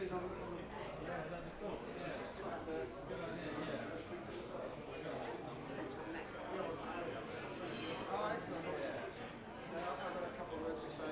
Oh, excellent. Excellent. Yeah, I've got a couple of words to say.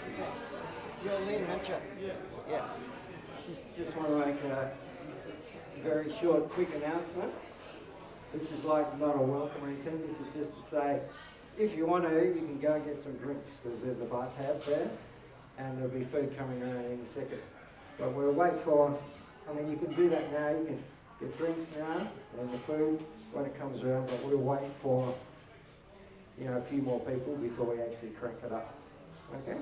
This is it. You're Lynn, aren't you? Yeah. Just want to make a very short, quick announcement. This is like not a welcome or anything. This is just to say, if you want to, you can go and get some drinks because there's a bar tab there, and there'll be food coming around in a second. But we'll wait for. I mean, you can do that now. You can get drinks now and the food when it comes around. But we'll wait for, you know, a few more people before we actually crank it up. Okay.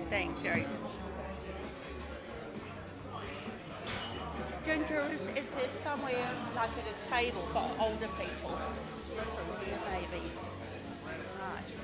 Thank you. Ginger, is there somewhere like at a table for older people? From here, maybe. Right.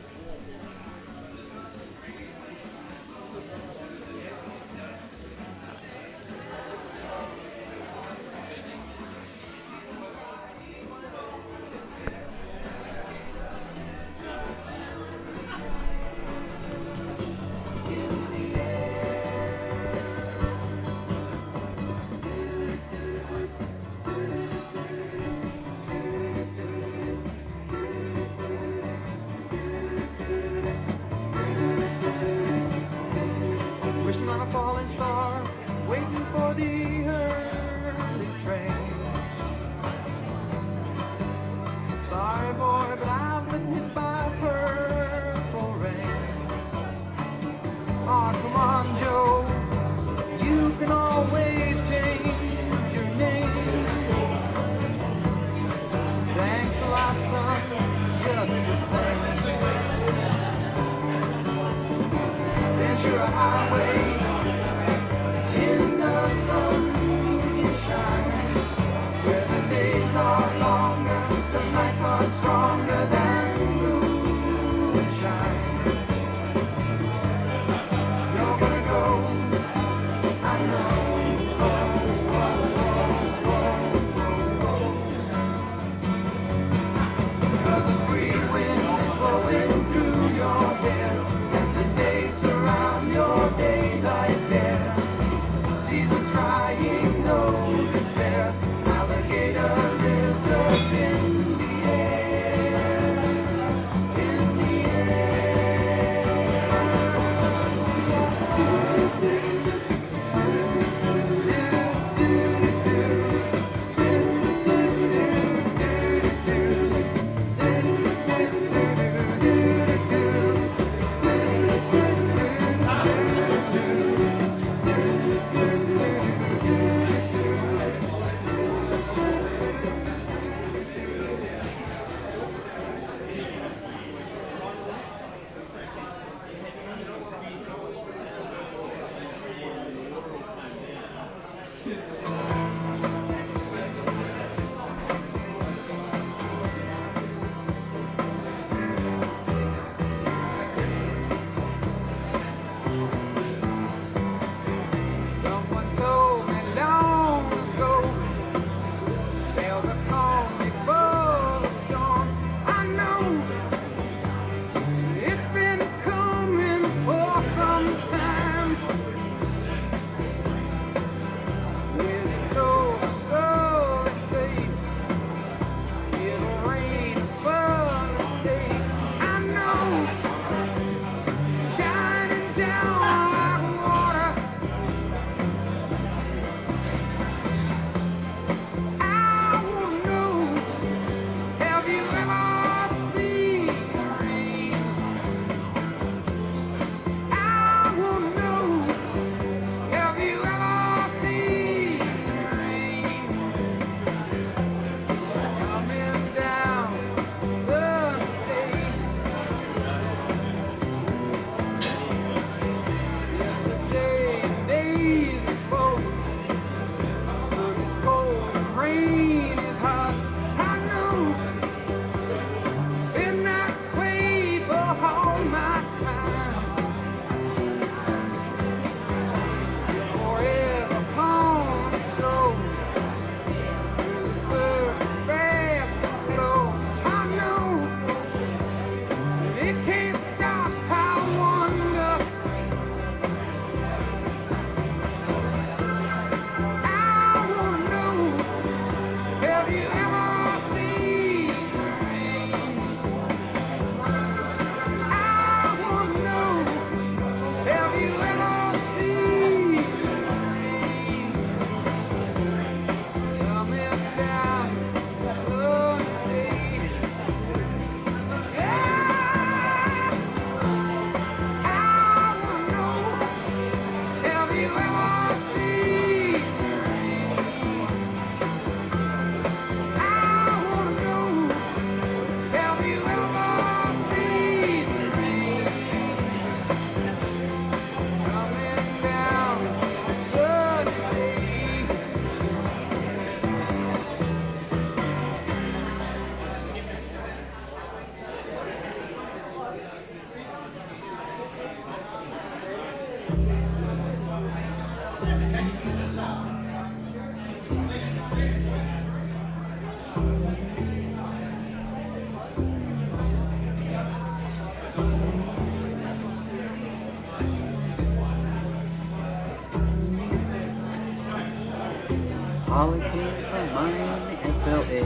Holly came from Miami, FLA.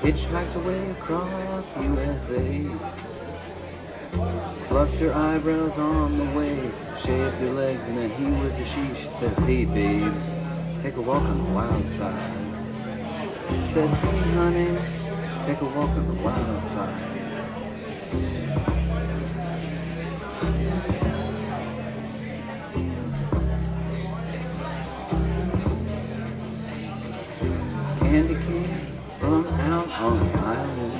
Hitchhiked away across USA. Plucked her eyebrows on the way. Shaved her legs and then he was a she. She says, hey babe, take a walk on the wild side. Said, hey honey, take a walk on the wild side. Candy came from out on the island.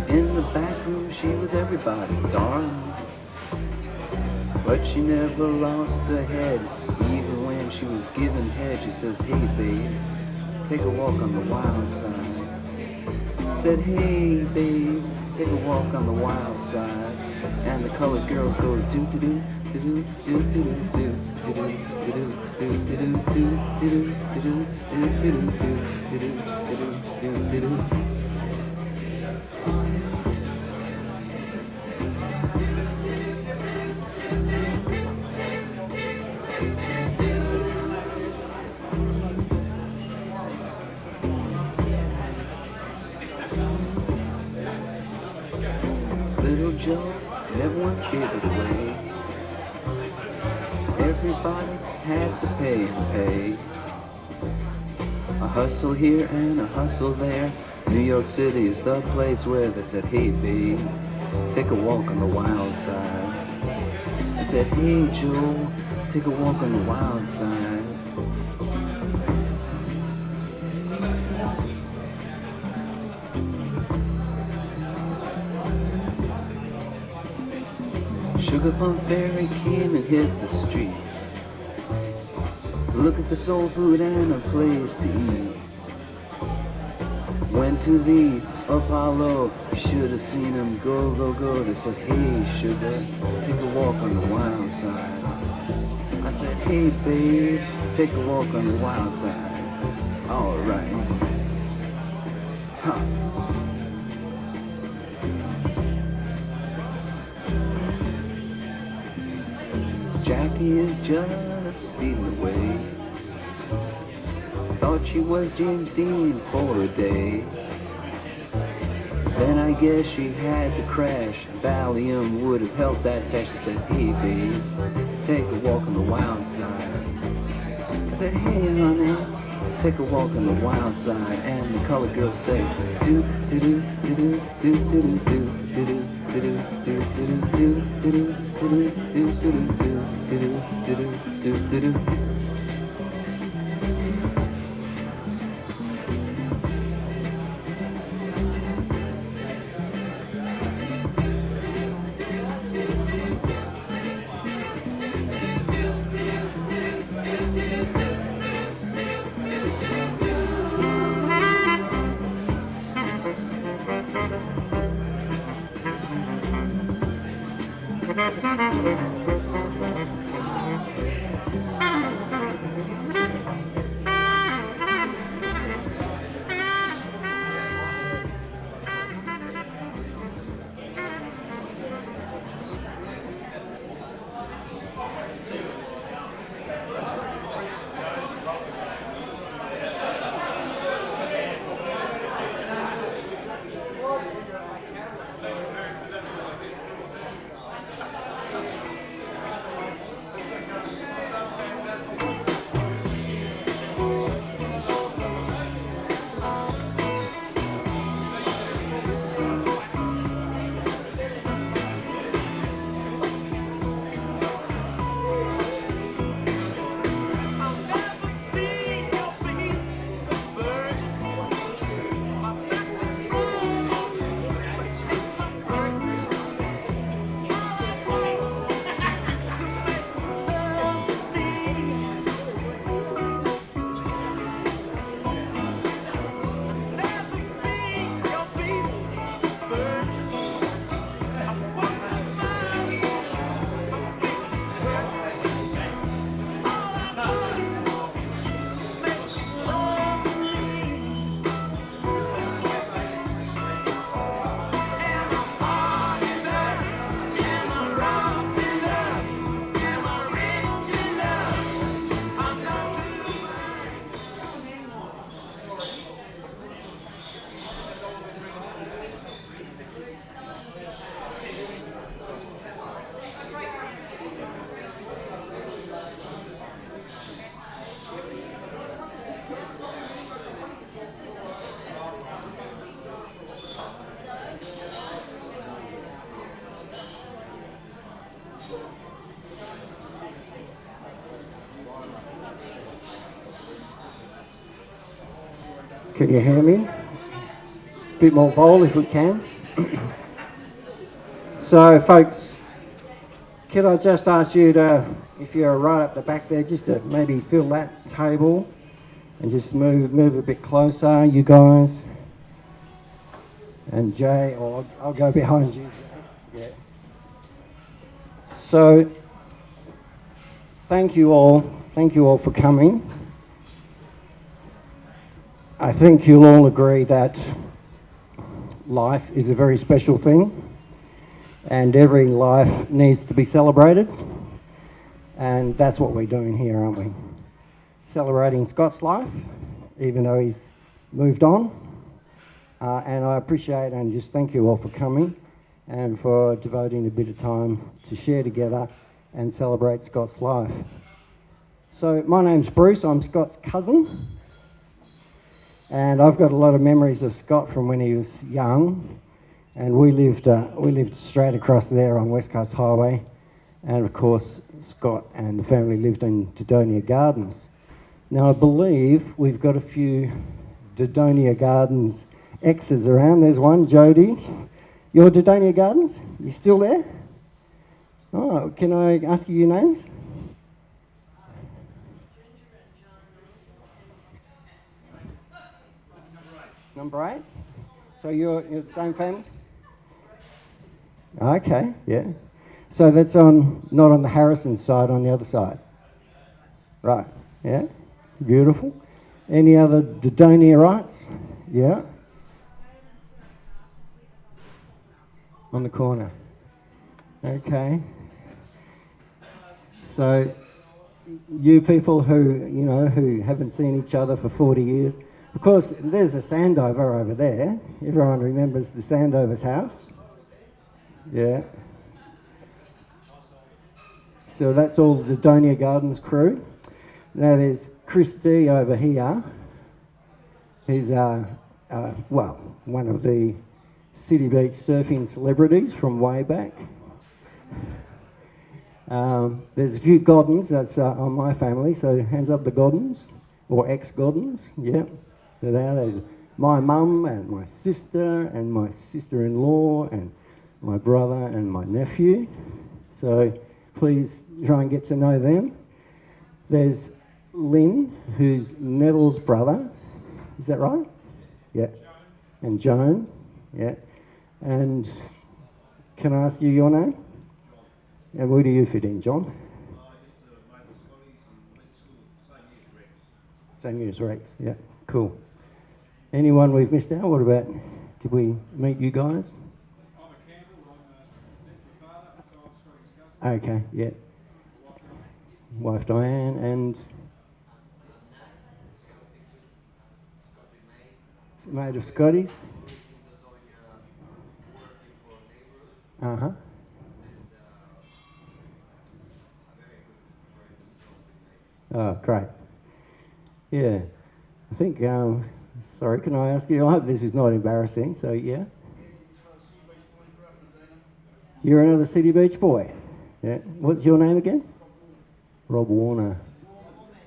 In the back room she was everybody's darling. But she never lost her head. Even when she was giving head, she says, hey babe, take a walk on the wild side. Said, hey babe, take a walk on the wild side. And the colored girls go do do do do do do do do do do do do do do do do. Little Joe never once gave it away. Everybody had to pay and pay. A hustle here and a hustle there. New York City is the place where they said, hey babe, take a walk on the wild side. I said, hey Joe, take a walk on the wild side. Sugar Plum Fairy came and hit the streets, looking for soul food and a place to eat. Went to the Apollo, you should have seen them go, go, go. They said, hey sugar, take a walk on the wild side. I said, hey babe, take a walk on the wild side. Alright. Huh. Jackie is just speeding away. Thought she was James Dean for a day. Then I guess she had to crash. Valium would have helped that cash. She said, hey babe, take a walk on the wild side. I said, hey honey, take a walk on the wild side. And the colored girls say, do do do do do do do do do do. Can you hear me? Bit more vol if we can. So, folks, can I just ask you to, if you're right up the back there, just to maybe fill that table and just move a bit closer, you guys. And Jay, or I'll go behind you, Jay. Yeah. So, thank you all for coming. I think you'll all agree that life is a very special thing, and every life needs to be celebrated, and that's what we're doing here, aren't we? Celebrating Scott's life, even though he's moved on, and I appreciate and just thank you all for coming and for devoting a bit of time to share together and celebrate Scott's life. So my name's Bruce, I'm Scott's cousin, and I've got a lot of memories of Scott from when he was young, and we lived straight across there on West Coast Highway, and of course Scott and the family lived in Dodonia Gardens. Now I believe we've got a few Dodonia Gardens exes around. There's one, Jody. You're Dodonia Gardens? You still there? Oh, can I ask you your names? Number 8. So you're the same family? Okay, yeah. So that's not on the Harrison side, on the other side? Right, yeah. Beautiful. Any other Dodoniaites? Yeah. On the corner. Okay. So you people who haven't seen each other for 40 years, of course, there's a Sandover over there. Everyone remembers the Sandover's house. Yeah. So that's all the Dodonia Gardens crew. Now there's Chris D over here. He's, one of the City Beach surfing celebrities from way back. There's a few Goddens, that's on my family, so hands up the Goddens, or ex-Goddens, yeah. So there's my mum and my sister-in-law and my brother and my nephew. So please try and get to know them. There's Lynn, who's Neville's brother. Is that right? Yeah. And Joan, yeah. And can I ask you your name? And where do you fit in, John? Same year as Rex, yeah. Cool. Anyone we've missed out? What about, did we meet you guys? I'm a Campbell, that's my father, so I'm Scotty's cousin. Okay, yeah. Wife Diane and mate of Scotty's. Uh-huh. Oh, great. Yeah. I think, sorry, can I ask you, I hope this is not embarrassing, so yeah. You're another City Beach boy? Yeah. What's your name again? Rob Warner.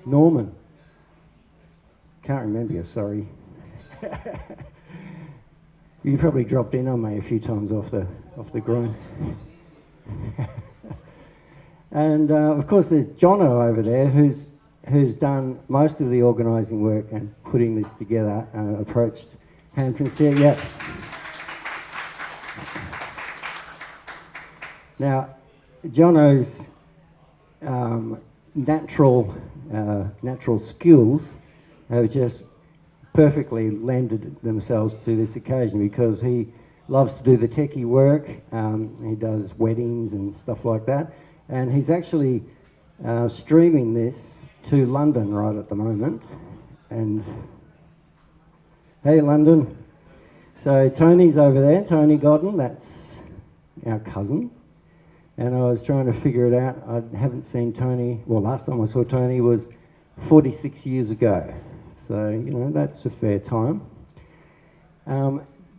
Norman. Can't remember you, sorry. You probably dropped in on me a few times off the ground. And of course there's Jono over there who's done most of the organising work and putting this together, approached Hampton City. Yeah. Now, Jono's natural skills have just perfectly lended themselves to this occasion because he loves to do the techie work. He does weddings and stuff like that, and he's actually streaming this to London right at the moment. And hey, London. So Tony's over there, Tony Godden, that's our cousin. And I was trying to figure it out. I haven't seen Tony, well, last time I saw Tony was 46 years ago. So, you know, that's a fair time.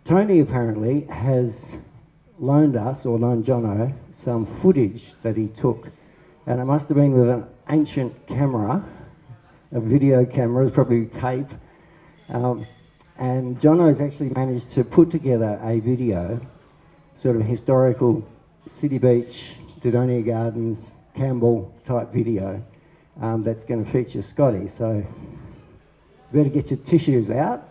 Tony apparently has loaned us, or loaned Jono, some footage that he took. And it must have been with an ancient camera, a video camera, it's probably tape. And Jono's actually managed to put together a video, sort of historical City Beach, Dodonia Gardens, Campbell type video that's going to feature Scotty. So you better get your tissues out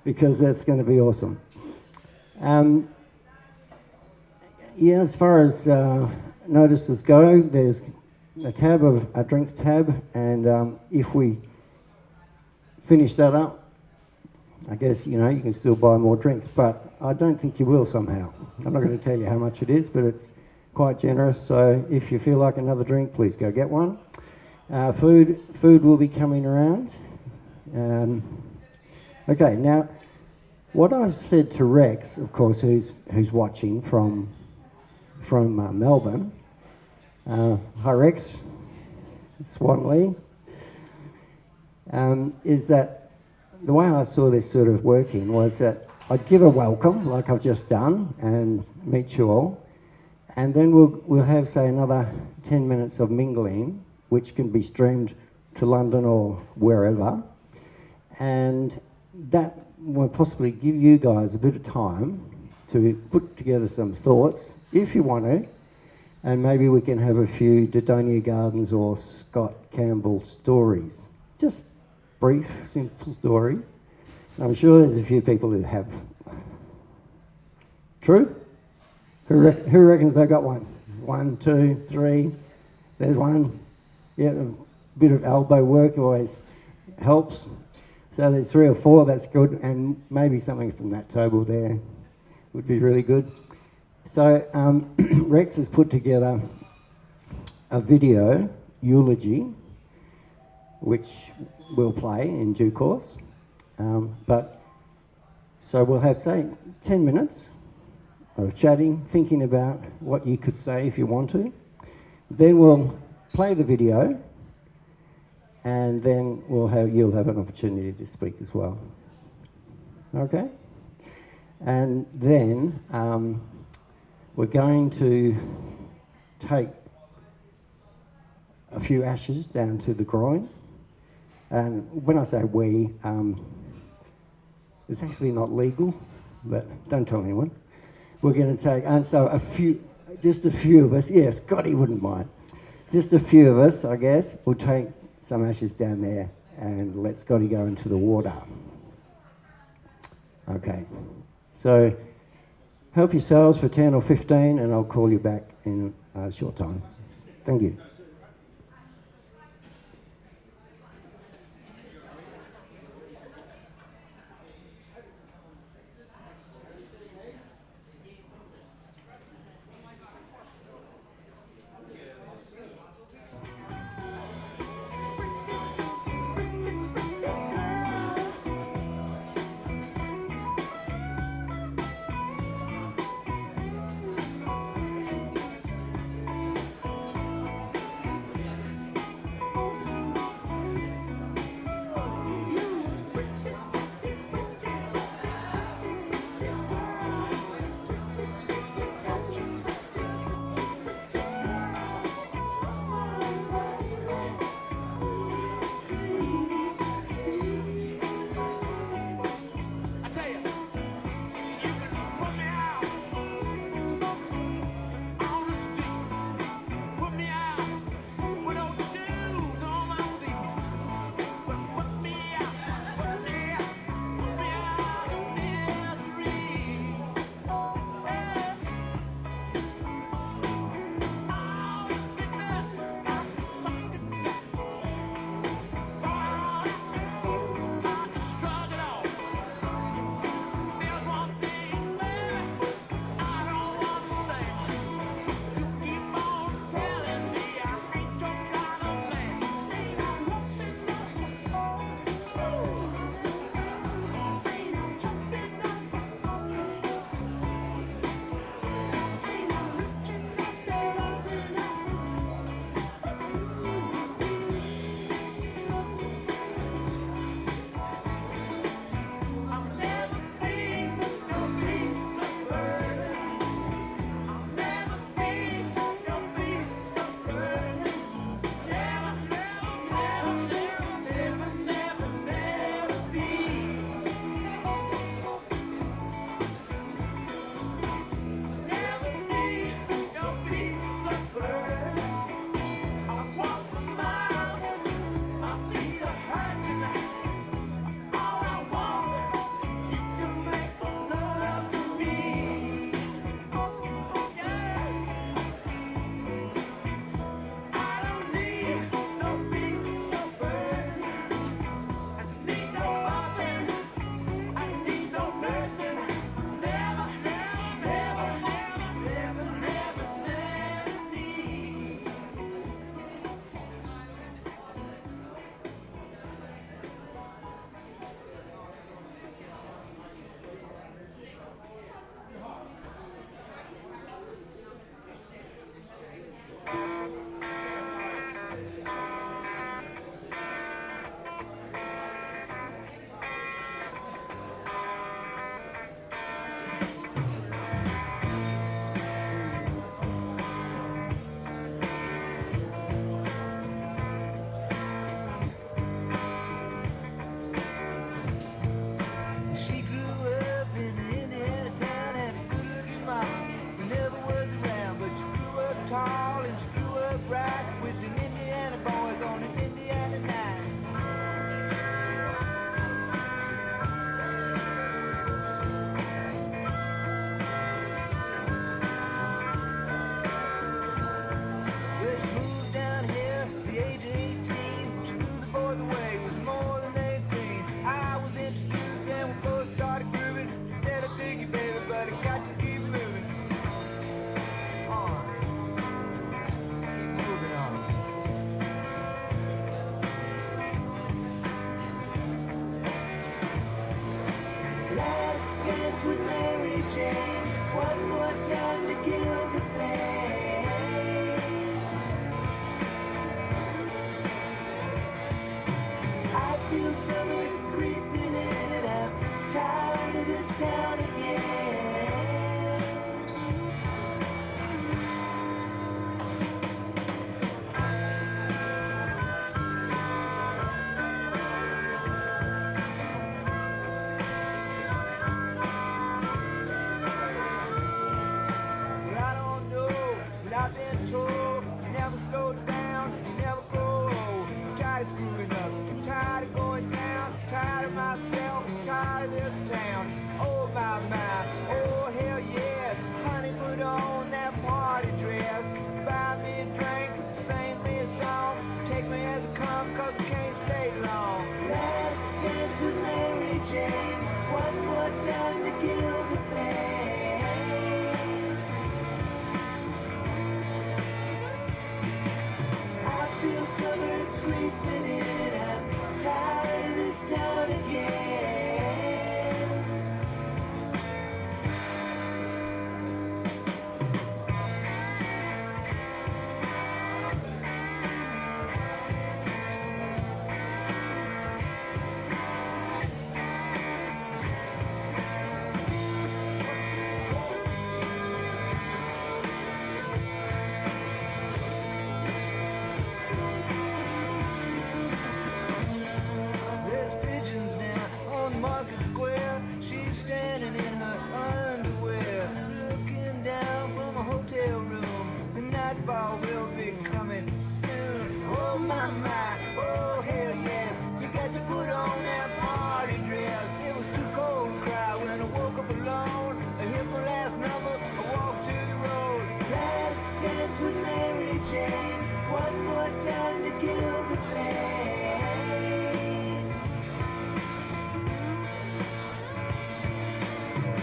because that's going to be awesome. Yeah, as far as notices go, there's a tab of a drinks tab, and if we finish that up, I guess, you know, you can still buy more drinks, but I don't think you will somehow. I'm not going to tell you how much it is, but it's quite generous, so if you feel like another drink, please go get one. Food will be coming around. Okay, now, what I said to Rex, of course, who's watching from Melbourne. Hi Rex, Swan Lee. Is that the way I saw this sort of working was that I'd give a welcome, like I've just done, and meet you all, and then we'll have, say, another 10 minutes of mingling, which can be streamed to London or wherever, and that will possibly give you guys a bit of time to put together some thoughts, if you want to, and maybe we can have a few Dodonia Gardens or Scott Campbell stories. Just brief, simple stories. I'm sure there's a few people who have. True? Who reckons they got one? 1, 2, 3. There's one. Yeah, a bit of elbow work always helps. So there's 3 or 4, that's good, and maybe something from that table there would be really good. So Rex has put together a video eulogy, which we'll play in due course. So we'll have, say, 10 minutes of chatting, thinking about what you could say if you want to. Then we'll play the video, and then you'll have an opportunity to speak as well. Okay? And then we're going to take a few ashes down to the groin. And when I say we, it's actually not legal, but don't tell anyone. We're going to take, and so just a few of us, yeah, Scotty wouldn't mind. Just a few of us, I guess, will take some ashes down there and let Scotty go into the water. Okay, so help yourselves for 10 or 15 and I'll call you back in a short time. Thank you. dance with Mary Jane. One more time to kill the pain. I feel summer creeping in and I'm tired of this town again. Well, I don't know, but I've been told you never slow down, you never grow old. I'm tired of screwing up, I'm tired of going down, tired of myself, tired of this town. Oh my, oh hell yes. Honey, put on that party dress. Buy me a drink, sing me a song. Take me as I come, cause I can't stay long. Last dance with Mary Jane. One more time to kill the pain. I feel summer creeping in. I'm tired of this town again. There's pigeons now on Market Square. She's standing in her underwear, looking down from a hotel room. The nightfall will be coming soon. Oh my, oh hell yes. You got to put on that party dress. It was too cold to cry when I woke up alone. I hit my last number, I walked to the road. Last dance with Mary Jane. One more time to kill the pain.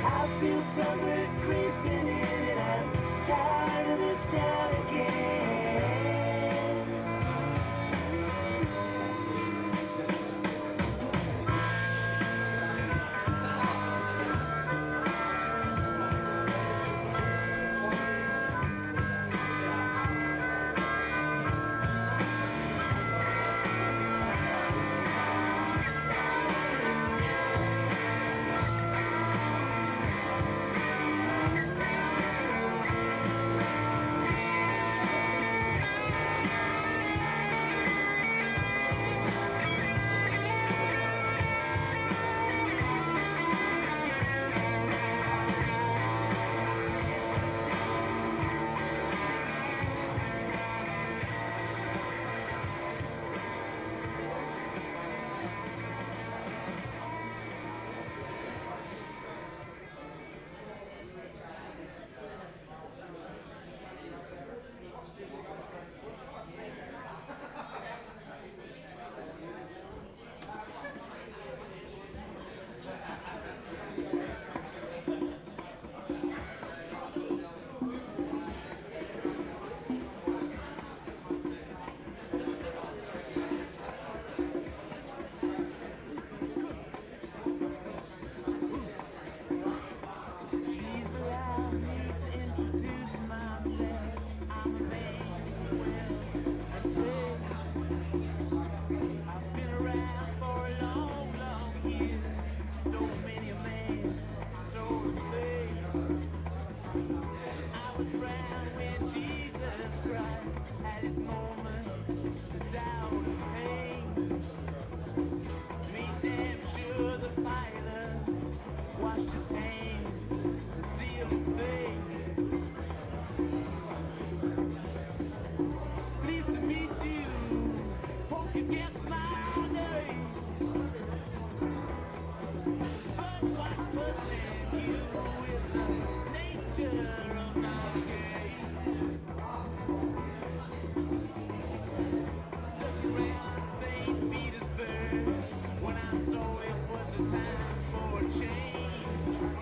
I feel summer creeping in and I'm tired of this town again. When I saw it was the time for a change.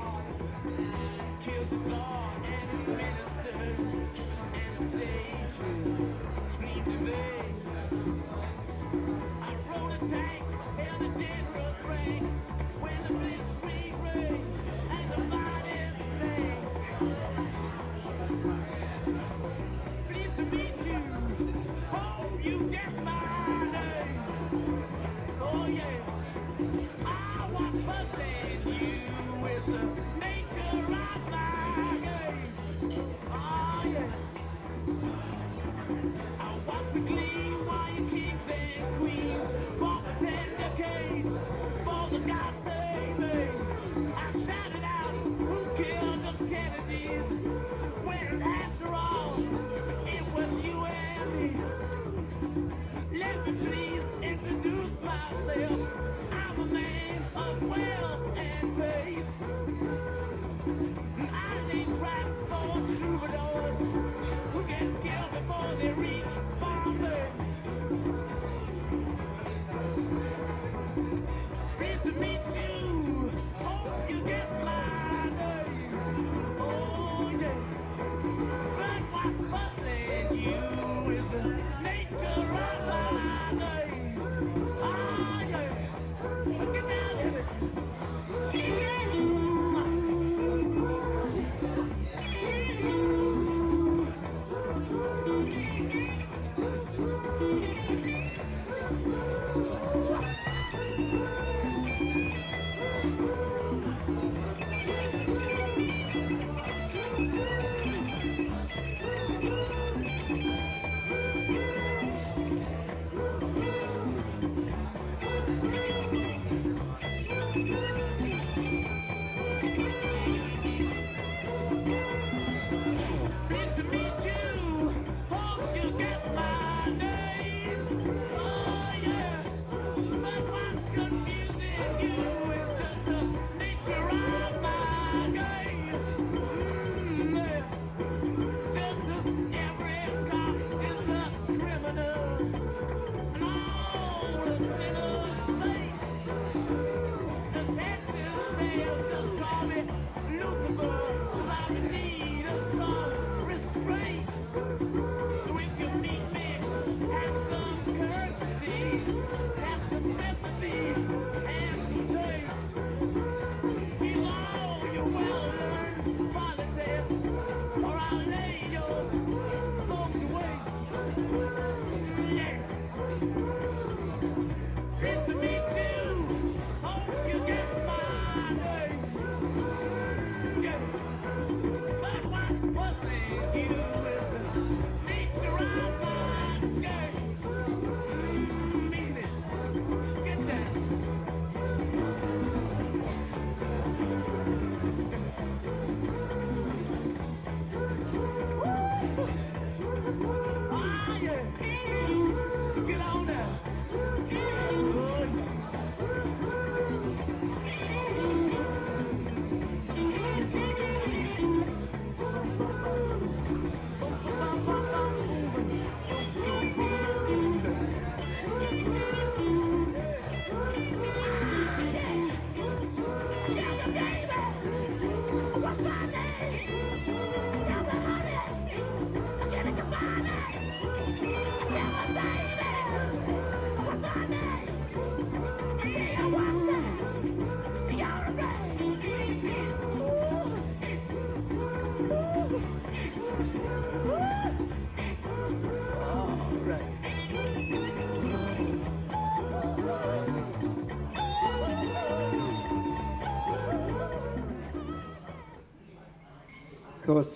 course,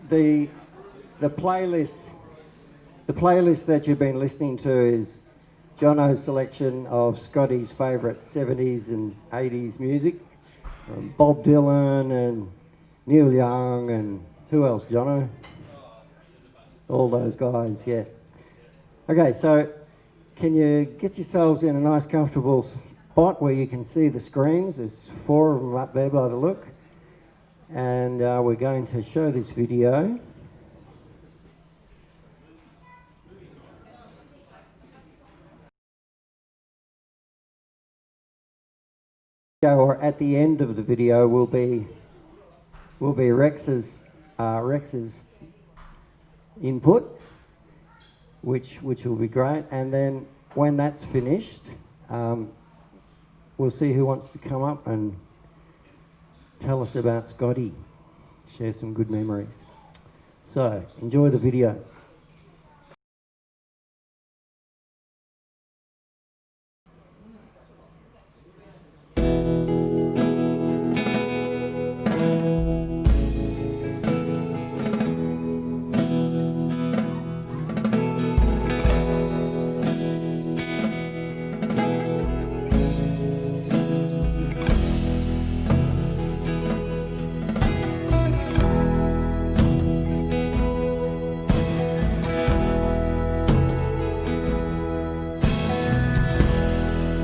the playlist that you've been listening to is Jono's selection of Scotty's favourite 70s and 80s music. Bob Dylan and Neil Young and who else, Jono? All those guys, yeah. Okay, so can you get yourselves in a nice comfortable spot where you can see the screens? There's 4 of them up there by the look. And we're going to show this video. Or at the end of the video will be Rex's input, which will be great. And then when that's finished, we'll see who wants to come up and tell us about Scotty, share some good memories. So enjoy the video.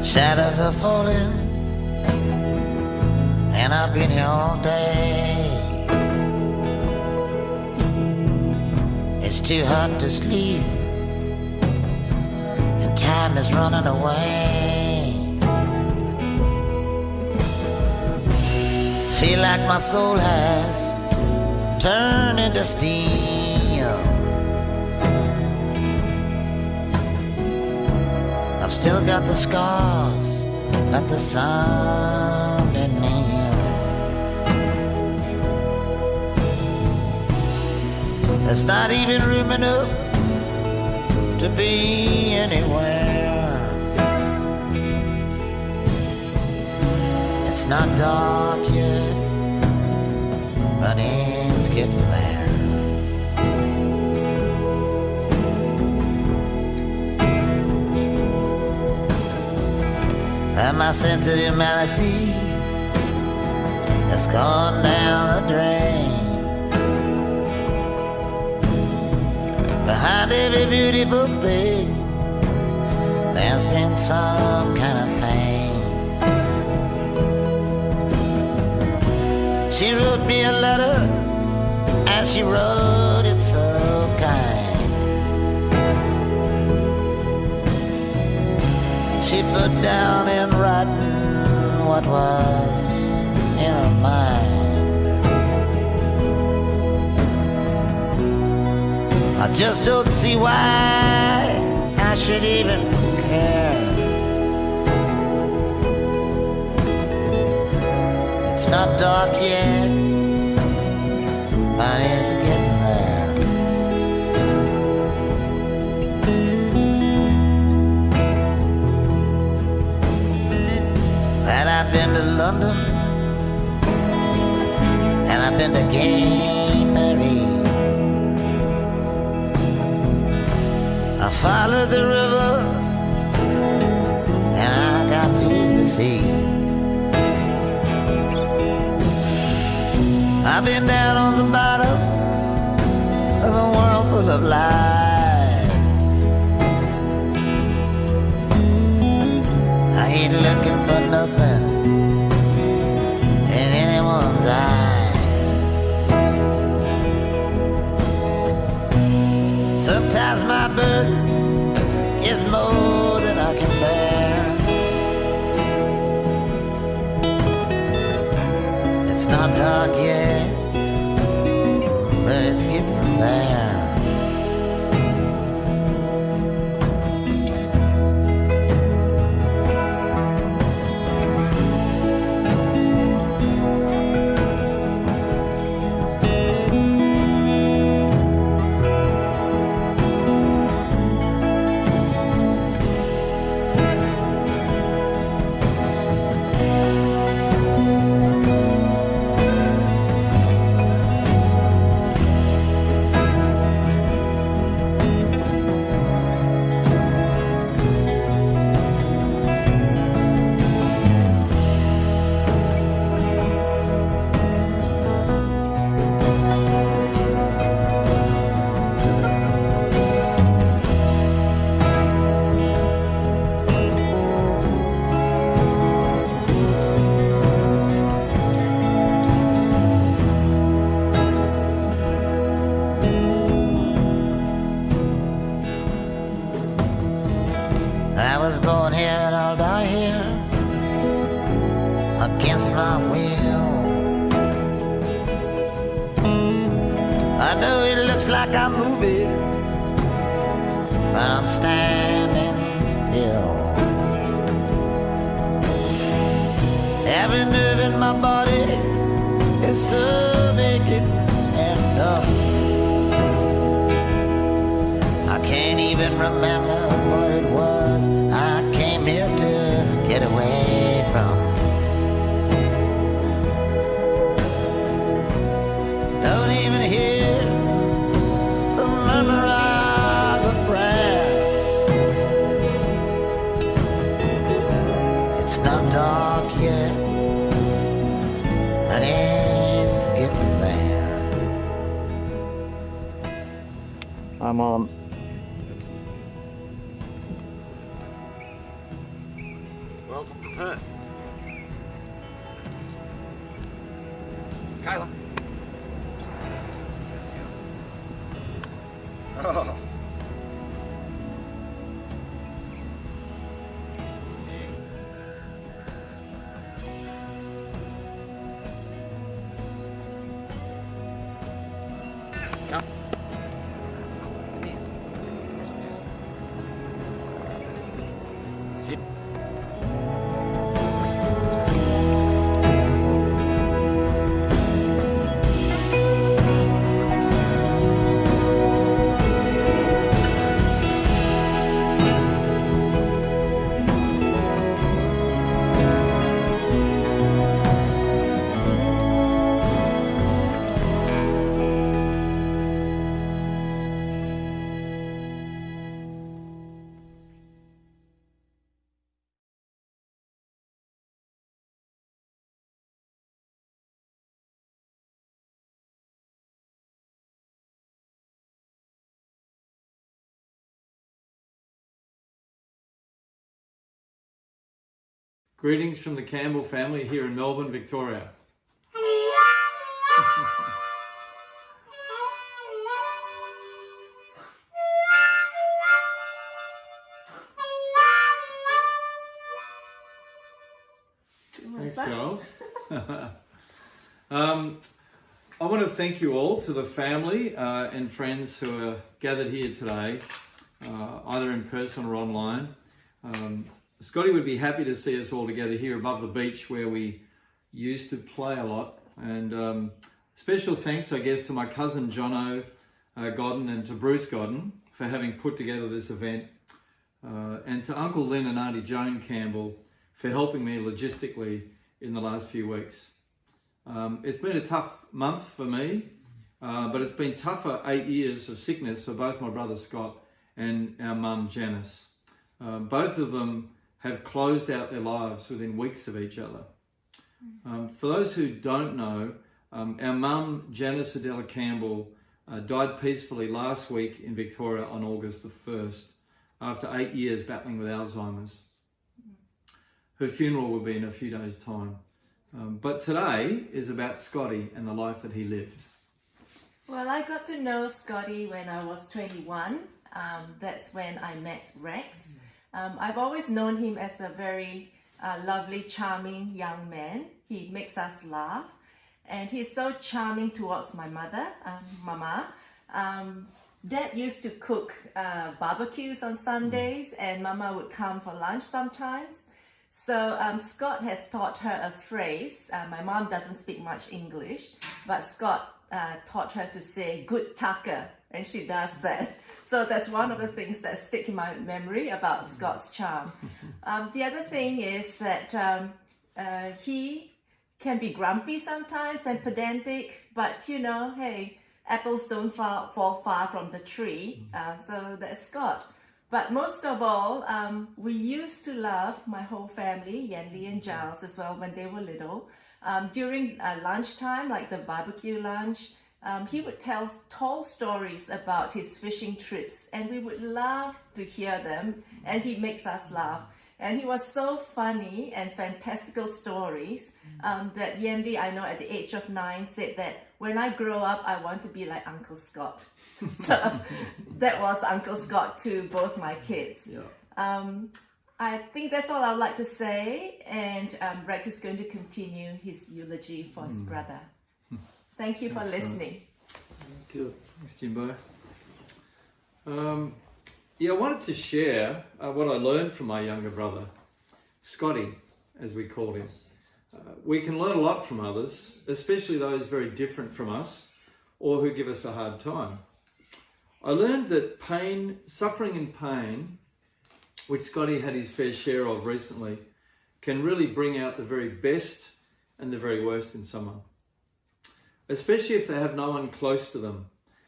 Shadows are falling, and I've been here all day. It's too hot to sleep, and time is running away. Feel like my soul has turned into steel. I've still got the scars that the sun didn't heal. There's not even room enough to be anywhere. It's not dark yet, but it's getting there. And my sense of humanity has gone down the drain. Behind every beautiful thing, there's been some kind of pain. She wrote me a letter, and she wrote it so kind. She put down in writing what was in her mind. I just don't see why I should even care. It's not dark yet, but it's getting there. And I've been to London, and I've been to Gay Mary. I followed the river, and I got to the sea. I've been down on the bottom of a world full of lies. I ain't looking for nothing in anyone's eyes. Sometimes my burden is more than I can bear. It's not dark yet, but it's getting there. will. I know it looks like I'm moving, but I'm standing still. Every nerve in my body is so naked and numb. I can't even remember what it was I came here to get away from. Don't even hear the murmur of a prayer. It's not dark yet, but it's getting there. Hi, Mom. Welcome to Perth. Kyla. Oh. Come. Sit. Greetings from the Campbell family here in Melbourne, Victoria. Thanks, Charles. I want to thank you all, to the family and friends who are gathered here today, either in person or online. Scotty would be happy to see us all together here above the beach where we used to play a lot. And special thanks, I guess, to my cousin Jono Godden and to Bruce Godden for having put together this event. And to Uncle Lynn and Auntie Joan Campbell for helping me logistically in the last few weeks. It's been a tough month for me, but it's been tougher 8 years of sickness for both my brother Scott and our mum Janice. Both of them have closed out their lives within weeks of each other. For those who don't know, our mum Janice Adela Campbell died peacefully last week in Victoria on August the 1st after 8 years battling with Alzheimer's. Her funeral will be in a few days' time. But today is about Scotty and the life that he lived. Well, I got to know Scotty when I was 21. That's when I met Rex. I've always known him as a very lovely, charming young man. He makes us laugh. And he's so charming towards my mother, Mama. Dad used to cook barbecues on Sundays, and Mama would come for lunch sometimes. So Scott has taught her a phrase. My mom doesn't speak much English, but Scott taught her to say "good tucker," and she does that. So that's one of the things that stick in my memory about Scott's charm. The other thing is that he can be grumpy sometimes and pedantic, but you know, hey, apples don't fall far from the tree. So that's Scott. But most of all, we used to love, my whole family, Yanli and Giles as well, when they were little. During lunchtime, like the barbecue lunch, he would tell tall stories about his fishing trips, and we would love to hear them, and he makes us laugh. And he was so funny and fantastical stories that Yanli, I know at the age of 9, said that when I grow up, I want to be like Uncle Scott. So that was Uncle Scott to both my kids. Yeah. I think that's all I'd like to say, and Rex is going to continue his eulogy for his brother. Thank you for listening. Thank you. Thanks, Jimbo. I wanted to share what I learned from my younger brother, Scotty, as we called him. We can learn a lot from others, especially those very different from us or who give us a hard time. I learned that pain, suffering and pain, which Scotty had his fair share of recently, can really bring out the very best and the very worst in someone. Especially if they have no one close to them,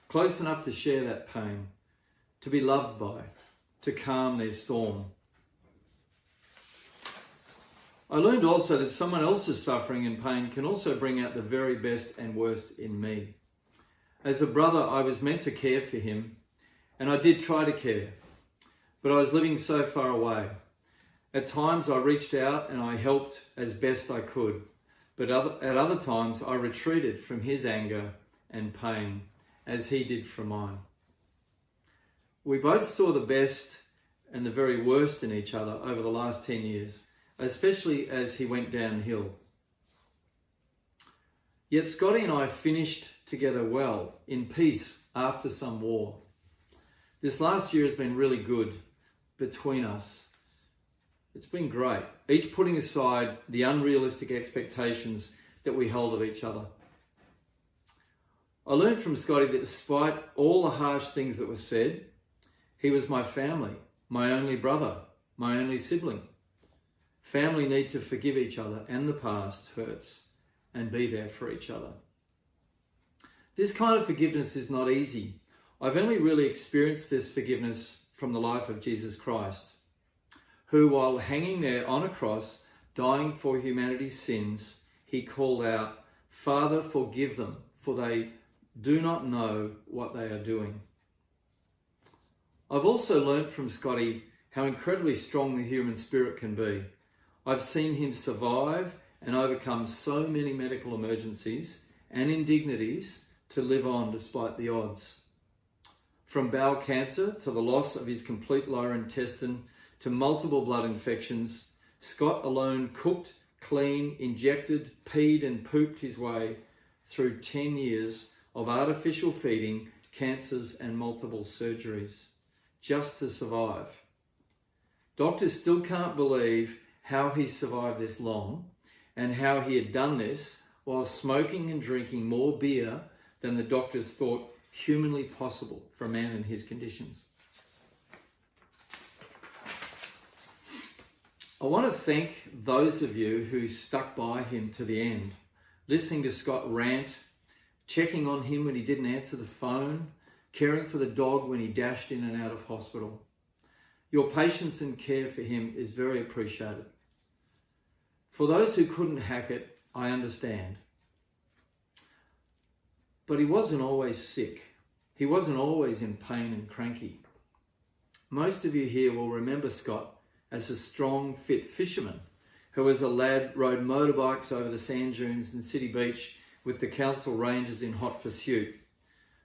close enough to share that pain, to be loved by, to calm their storm. I learned also that someone else's suffering and pain can also bring out the very best and worst in me. As a brother, I was meant to care for him, and I did try to care, but I was living so far away. At times I reached out and I helped as best I could, but at other times I retreated from his anger and pain as he did from mine. We both saw the best and the very worst in each other over the last 10 years, especially as he went downhill. Yet Scotty and I finished together well, in peace, after some war. This last year has been really good between us. It's been great, each putting aside the unrealistic expectations that we held of each other. I learned from Scotty that despite all the harsh things that were said, he was my family, my only brother, my only sibling. Family need to forgive each other, and the past hurts, and be there for each other. This kind of forgiveness is not easy. I've only really experienced this forgiveness from the life of Jesus Christ, who, while hanging there on a cross, dying for humanity's sins, he called out, "Father, forgive them, for they do not know what they are doing." I've also learnt from Scotty how incredibly strong the human spirit can be. I've seen him survive and overcome so many medical emergencies and indignities to live on despite the odds. From bowel cancer to the loss of his complete lower intestine to multiple blood infections, Scott alone cooked, cleaned, injected, peed and pooped his way through 10 years of artificial feeding, cancers and multiple surgeries, just to survive. Doctors still can't believe how he survived this long and how he had done this while smoking and drinking more beer than the doctors thought humanly possible for a man in his conditions. I want to thank those of you who stuck by him to the end, listening to Scott rant, checking on him when he didn't answer the phone, caring for the dog when he dashed in and out of hospital. Your patience and care for him is very appreciated. For those who couldn't hack it, I understand. But he wasn't always sick. He wasn't always in pain and cranky. Most of you here will remember Scott as a strong, fit fisherman who as a lad rode motorbikes over the sand dunes in City Beach with the council rangers in hot pursuit.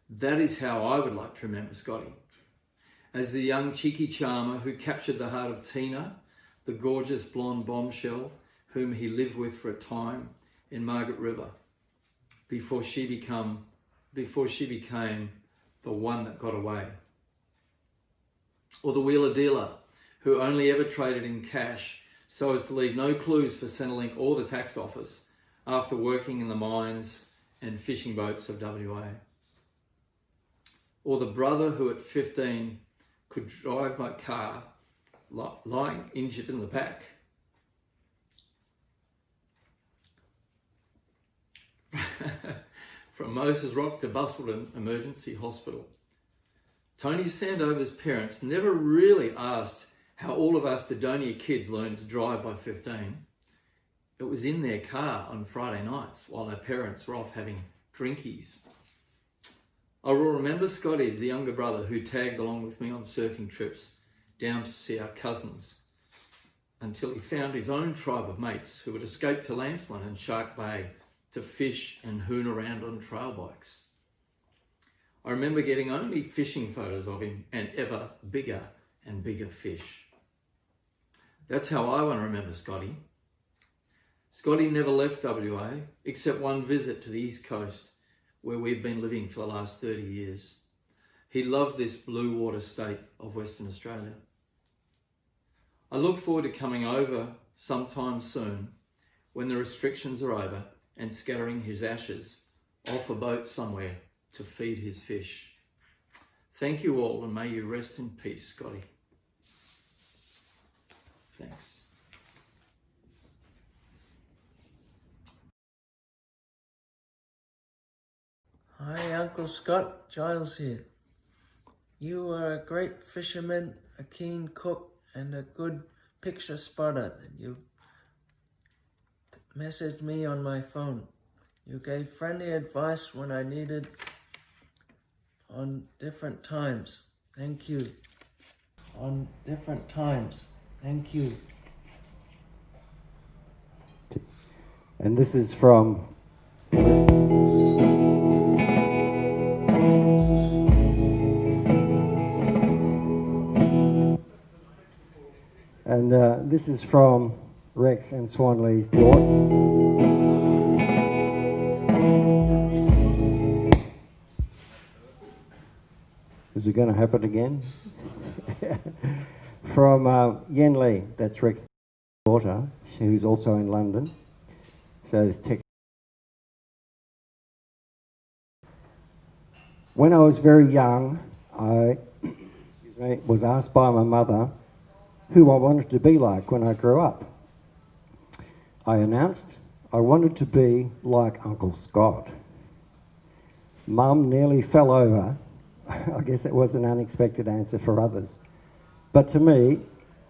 That is how I would like to remember Scotty. As the young cheeky charmer who captured the heart of Tina, the gorgeous blonde bombshell whom he lived with for a time in Margaret River, before she became the one that got away. Or the wheeler dealer who only ever traded in cash so as to leave no clues for Centrelink or the tax office after working in the mines and fishing boats of WA. Or the brother who at 15 could drive my car lying injured in the back. From Moses Rock to Bustleton Emergency Hospital. Tony Sandover's parents never really asked how all of us Dodonia kids learned to drive by 15. It was in their car on Friday nights while their parents were off having drinkies. I will remember Scotty as the younger brother who tagged along with me on surfing trips down to see our cousins until he found his own tribe of mates who had escaped to Lancelin and Shark Bay to fish and hoon around on trail bikes. I remember getting only fishing photos of him and ever bigger and bigger fish. That's how I want to remember Scotty. Scotty never left WA, except one visit to the East Coast, where we've been living for the last 30 years. He loved this blue water state of Western Australia. I look forward to coming over sometime soon, when the restrictions are over, and scattering his ashes off a boat somewhere to feed his fish. Thank you all, and may you rest in peace, Scotty. Thanks. Hi, Uncle Scott. Giles here. You were a great fisherman, a keen cook, and a good picture spotter. You messaged me on my phone. You gave friendly advice when I needed on different times. Thank you. On different times. Thank you. And this is from this is from Rex and Swan Lee's daughter. Is it going to happen again? From Yen Lee, that's Rex's daughter, who's also in London. So this text. When I was very young, I was asked by my mother who I wanted to be like when I grew up. I announced I wanted to be like Uncle Scott. Mum nearly fell over. I guess it was an unexpected answer for others. But to me,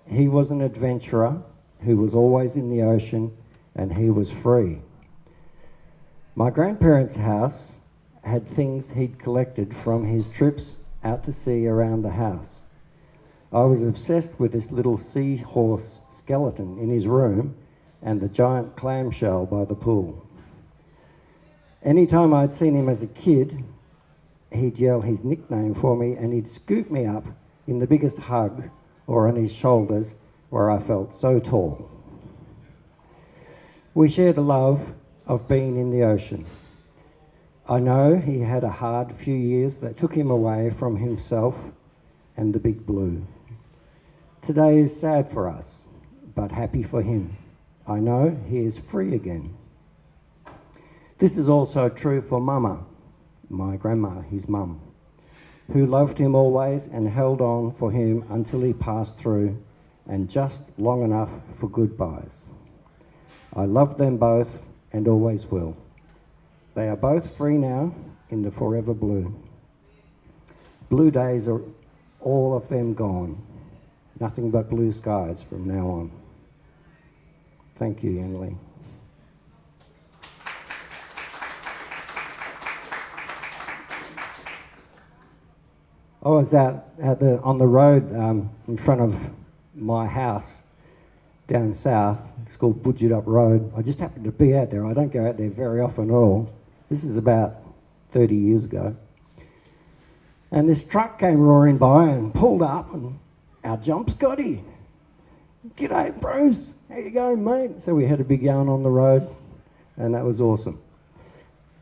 he was an adventurer who was always in the ocean, and he was free. My grandparents' house had things he'd collected from his trips out to sea around the house. I was obsessed with this little seahorse skeleton in his room and the giant clamshell by the pool. Anytime I'd seen him as a kid, he'd yell his nickname for me, and he'd scoop me up in the biggest hug or on his shoulders where I felt so tall. We shared a love of being in the ocean. I know he had a hard few years that took him away from himself and the big blue. Today is sad for us, but happy for him. I know he is free again. This is also true for Mama, my grandma, his mum, who loved him always and held on for him until he passed through, and just long enough for goodbyes. I love them both and always will. They are both free now in the forever blue. Blue days are all of them gone. Nothing but blue skies from now on. Thank you, Yen Lee. I was out on the road in front of my house down south. It's called Budgetup Road. I just happened to be out there. I don't go out there very often at all. This is about 30 years ago. And this truck came roaring by and pulled up, and out jumped Scotty. G'day, Bruce. How you going, mate? So we had a big yarn on the road, and that was awesome.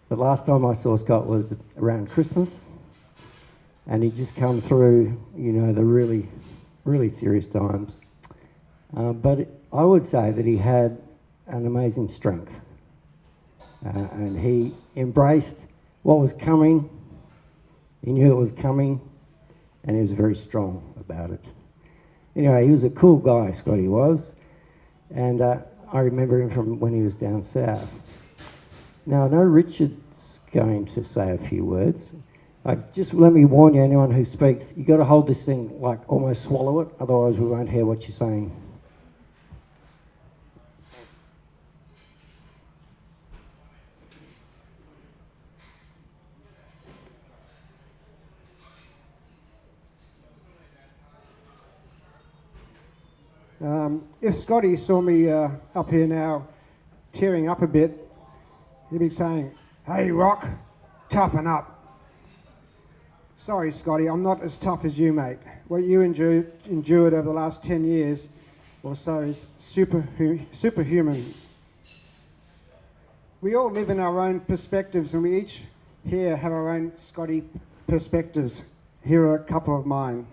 The last time I saw Scott was around Christmas, and he'd just come through, you know, the really, really serious times. But I would say that he had an amazing strength, and he embraced what was coming. He knew it was coming, and he was very strong about it. Anyway, he was a cool guy, Scotty was, and I remember him from when he was down south. Now, I know Richard's going to say a few words. Just let me warn you, anyone who speaks, you've got to hold this thing, like almost swallow it, otherwise we won't hear what you're saying. If Scotty saw me up here now, tearing up a bit, he'd be saying, "Hey, Rock, toughen up." Sorry, Scotty, I'm not as tough as you, mate. What you endured over the last 10 years or so is superhuman. We all live in our own perspectives, and we each here have our own Scotty perspectives. Here are a couple of mine.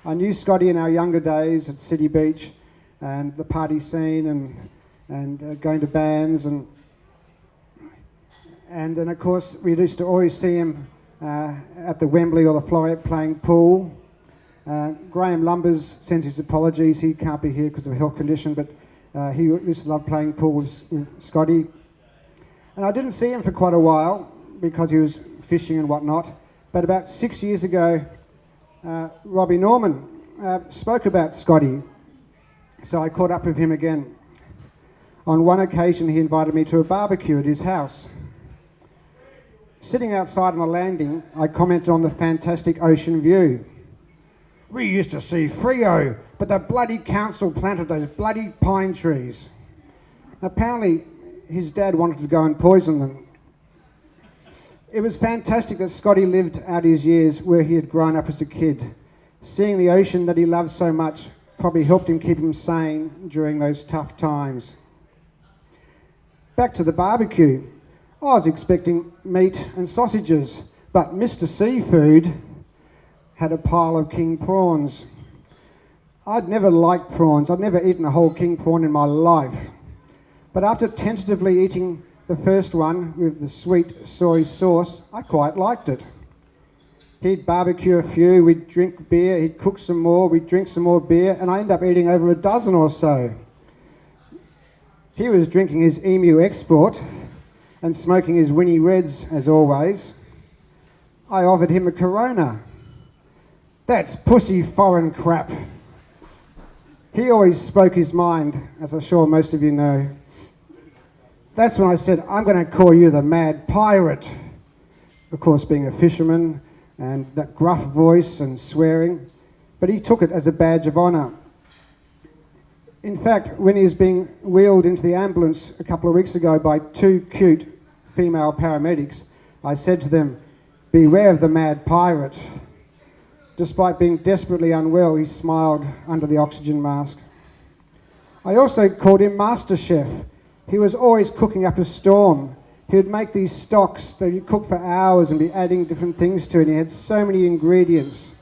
I knew Scotty in our younger days at City Beach and the party scene and going to bands and then of course we used to always see him at the Wembley or the Floret playing pool. Graham Lumbers sends his apologies. He can't be here because of a health condition, but he used to love playing pool with Scotty. And I didn't see him for quite a while because he was fishing and whatnot. But about 6 years ago, Robbie Norman spoke about Scotty. So I caught up with him again. On one occasion, he invited me to a barbecue at his house. Sitting outside on the landing, I commented on the fantastic ocean view. We used to see Frio, but the bloody council planted those bloody pine trees. Apparently, his dad wanted to go and poison them. It was fantastic that Scotty lived out his years where he had grown up as a kid. Seeing the ocean that he loved so much probably helped him keep him sane during those tough times. Back to the barbecue. I was expecting meat and sausages, but Mr. Seafood had a pile of king prawns. I'd never liked prawns. I'd never eaten a whole king prawn in my life. But after tentatively eating the first one with the sweet soy sauce, I quite liked it. He'd barbecue a few, we'd drink beer, he'd cook some more, we'd drink some more beer, and I ended up eating over a dozen or so. He was drinking his Emu Export and smoking his Winnie Reds, as always. I offered him a Corona. That's pussy foreign crap. He always spoke his mind, as I'm sure most of you know. That's when I said, I'm going to call you the Mad Pirate. Of course, being a fisherman and that gruff voice and swearing. But he took it as a badge of honour. In fact, when he was being wheeled into the ambulance a couple of weeks ago by two cute female paramedics, I said to them, beware of the Mad Pirate. Despite being desperately unwell, he smiled under the oxygen mask. I also called him Master Chef. He was always cooking up a storm. He would make these stocks that he'd cook for hours and be adding different things to it. He had so many ingredients.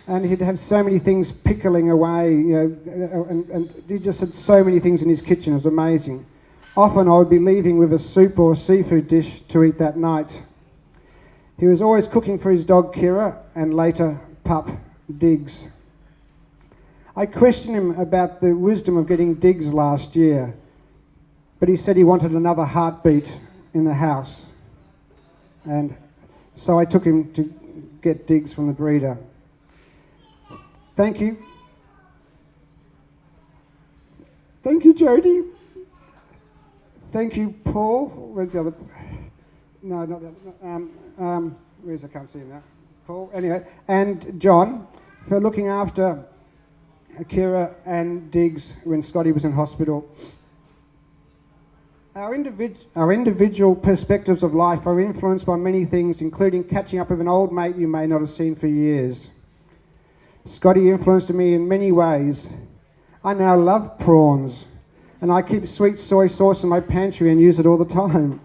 And he'd have so many things pickling away, and he just had so many things in his kitchen. It was amazing. Often I would be leaving with a soup or seafood dish to eat that night. He was always cooking for his dog Kira and later pup Diggs. I questioned him about the wisdom of getting Diggs last year, but he said he wanted another heartbeat in the house. And so I took him to get Diggs from the breeder. Thank you. Thank you, Jody. Thank you, Paul. Where's the other? No, not that. Where's I can't see him now. Paul. Anyway, and John for looking after Akira and Diggs when Scotty was in hospital. Our individual perspectives of life are influenced by many things, including catching up with an old mate you may not have seen for years. Scotty influenced me in many ways. I now love prawns, and I keep sweet soy sauce in my pantry and use it all the time.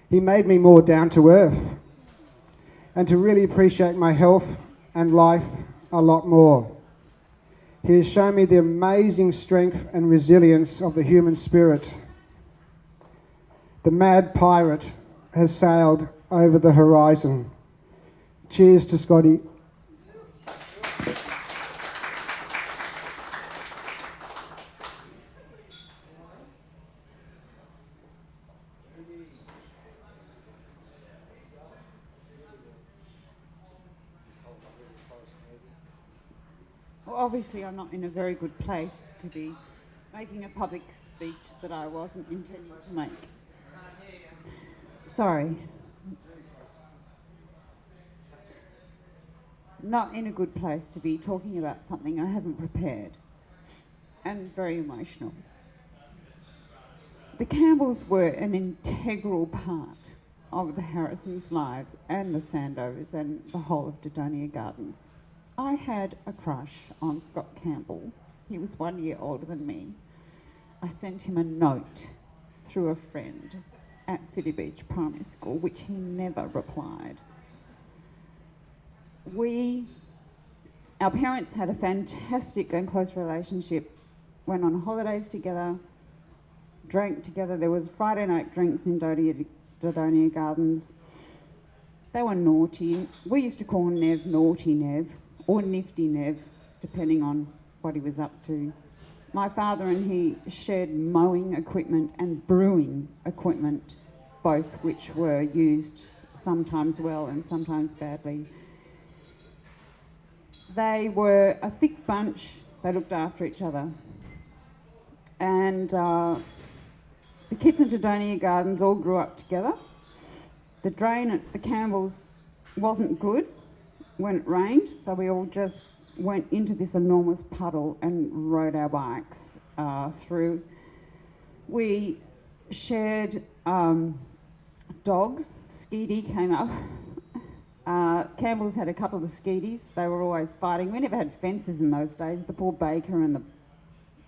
He made me more down to earth, and to really appreciate my health and life a lot more. He has shown me the amazing strength and resilience of the human spirit. The Mad Pirate has sailed over the horizon. Cheers to Scotty. Well, obviously I'm not in a very good place to be making a public speech that I wasn't intending to make. Sorry. Not in a good place to be talking about something I haven't prepared, and very emotional. The Campbells were an integral part of the Harrisons' lives and the Sandovers and the whole of Dodonia Gardens. I had a crush on Scott Campbell he was 1 year older than me, I sent him a note through a friend at City Beach Primary School, which he never replied. Our parents had a fantastic and close relationship, went on holidays together, drank together. There was Friday night drinks in Dodonia Gardens. They were naughty. We used to call Nev Naughty Nev or Nifty Nev, depending on what he was up to. My father and he shared mowing equipment and brewing equipment, both which were used sometimes well and sometimes badly. They were a thick bunch. They looked after each other. And the kids in Dodonia Gardens all grew up together. The drain at the Campbells wasn't good when it rained, so we all just went into this enormous puddle and rode our bikes through. We shared dogs. Skeety came up. Campbell's had a couple of Skeeties. They were always fighting. We never had fences in those days. The poor baker and the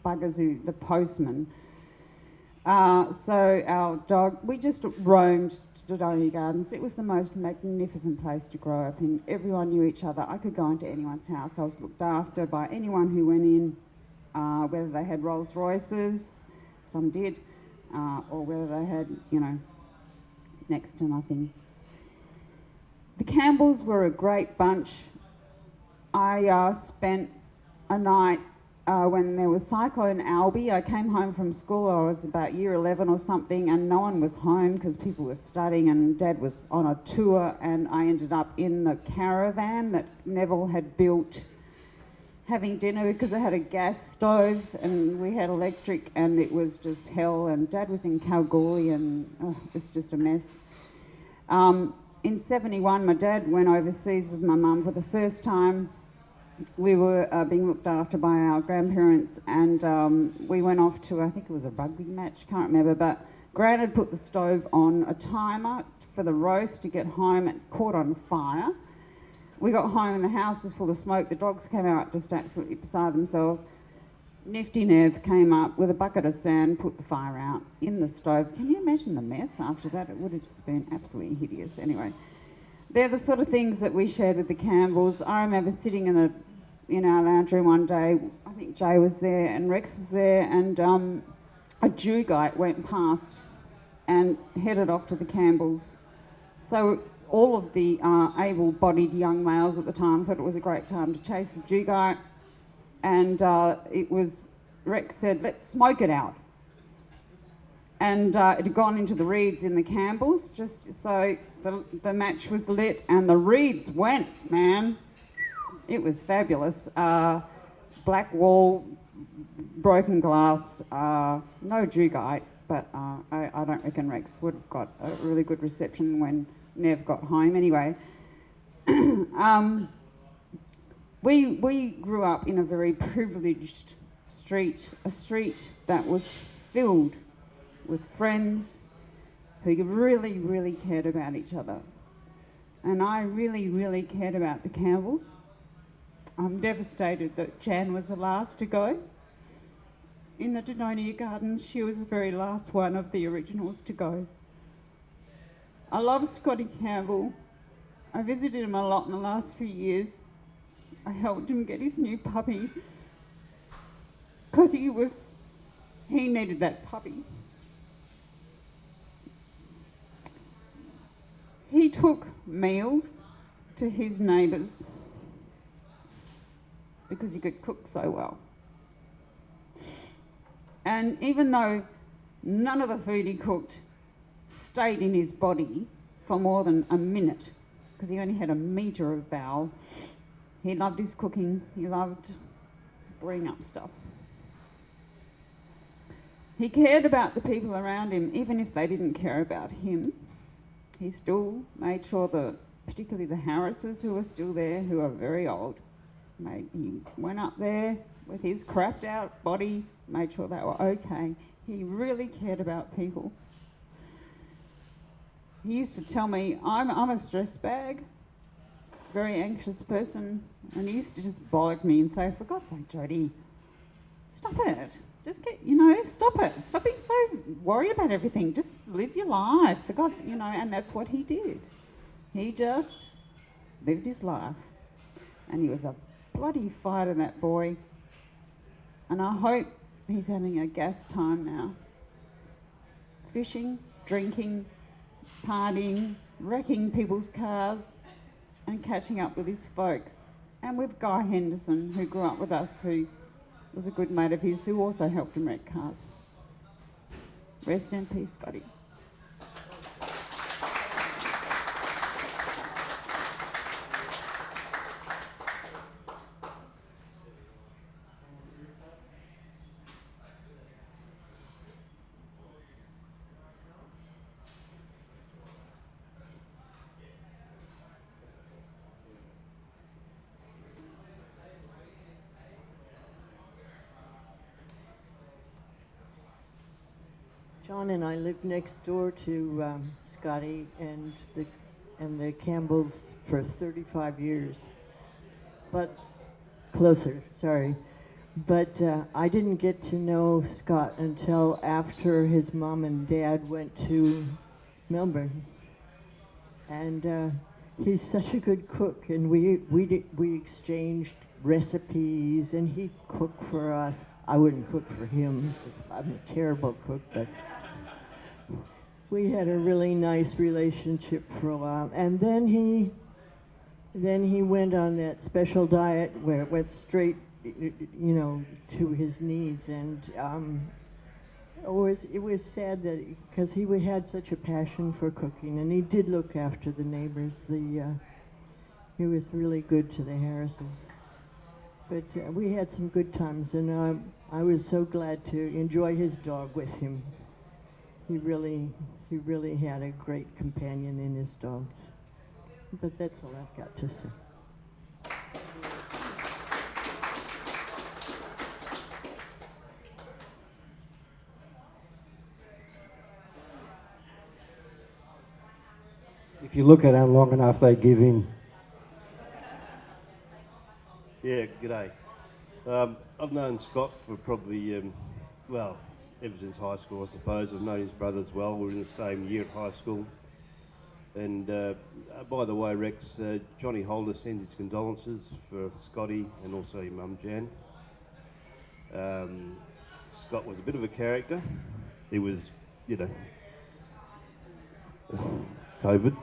buggers, the postman. So our dog, we just roamed Dodonia Gardens. It was the most magnificent place to grow up in. Everyone knew each other. I could go into anyone's house. I was looked after by anyone who went in, whether they had Rolls Royces, some did, or whether they had, next to nothing. The Campbells were a great bunch. I spent a night when there was Cyclone Alby. I came home from school. I was about year 11 or something, and no one was home because people were studying, and Dad was on a tour, and I ended up in the caravan that Neville had built, having dinner because it had a gas stove and we had electric, and it was just hell. And Dad was in Kalgoorlie, and it was just a mess. In 71, my dad went overseas with my mum for the first time. We were being looked after by our grandparents, and we went off to, I think it was a rugby match, can't remember, but Gran had put the stove on a timer for the roast to get home. It caught on fire. We got home and the house was full of smoke. The dogs came out just absolutely beside themselves. Nifty Nev came up with a bucket of sand, put the fire out in the stove. Can you imagine the mess after that? It would have just been absolutely hideous. Anyway, they're the sort of things that we shared with the Campbells. I remember sitting in our lounge room one day. I think Jay was there and Rex was there, and a Jewgite went past and headed off to the Campbells. So all of the able-bodied young males at the time thought it was a great time to chase the Jewgite. And Rex said, let's smoke it out. And it had gone into the reeds in the Campbells, just so the match was lit and the reeds went, man. It was fabulous. Black wall, broken glass, no Jewgite, but I don't reckon Rex would have got a really good reception when Nev got home anyway. We grew up in a very privileged street, a street that was filled with friends who really, really cared about each other. And I really, really cared about the Campbells. I'm devastated that Jan was the last to go. In the Dodonia Gardens, she was the very last one of the originals to go. I love Scotty Campbell. I visited him a lot in the last few years. I helped him get his new puppy because he needed that puppy. He took meals to his neighbours because he could cook so well. And even though none of the food he cooked stayed in his body for more than a minute, because he only had a metre of bowel, he loved his cooking. He loved bringing up stuff. He cared about the people around him, even if they didn't care about him. He still made sure that, particularly the Harrises who were still there, who are very old, he went up there with his crapped out body, made sure they were okay. He really cared about people. He used to tell me, I'm a stress bag, very anxious person, and he used to just bollock me and say, for God's sake, Jodie, stop it. Just stop it. Stop being so worried about everything. Just live your life, for God's, and that's what he did. He just lived his life. And he was a bloody fighter, that boy. And I hope he's having a gas time now. Fishing, drinking, partying, wrecking people's cars, and catching up with his folks. And with Guy Henderson, who grew up with us, who was a good mate of his, who also helped him wreck cars. Rest in peace, Scotty. John and I lived next door to Scotty and the Campbells for 35 years. But closer, sorry. But I didn't get to know Scott until after his mom and dad went to Melbourne. And he's such a good cook, and we exchanged recipes, and he'd cook for us. I wouldn't cook for him, because I'm a terrible cook, but we had a really nice relationship for a while. And then he went on that special diet where it went straight, to his needs. And it was sad that, because he had such a passion for cooking, and he did look after the neighbors. He was really good to the Harrisons. But we had some good times, and I was so glad to enjoy his dog with him. He really had a great companion in his dogs. But that's all I've got to say. If you look at them long enough, they give in. Yeah, g'day. I've known Scott for probably, ever since high school, I suppose. I've known his brothers well. We were in the same year at high school. And by the way, Rex, Johnny Holder sends his condolences for Scotty and also your mum, Jan. Scott was a bit of a character. He was, COVID.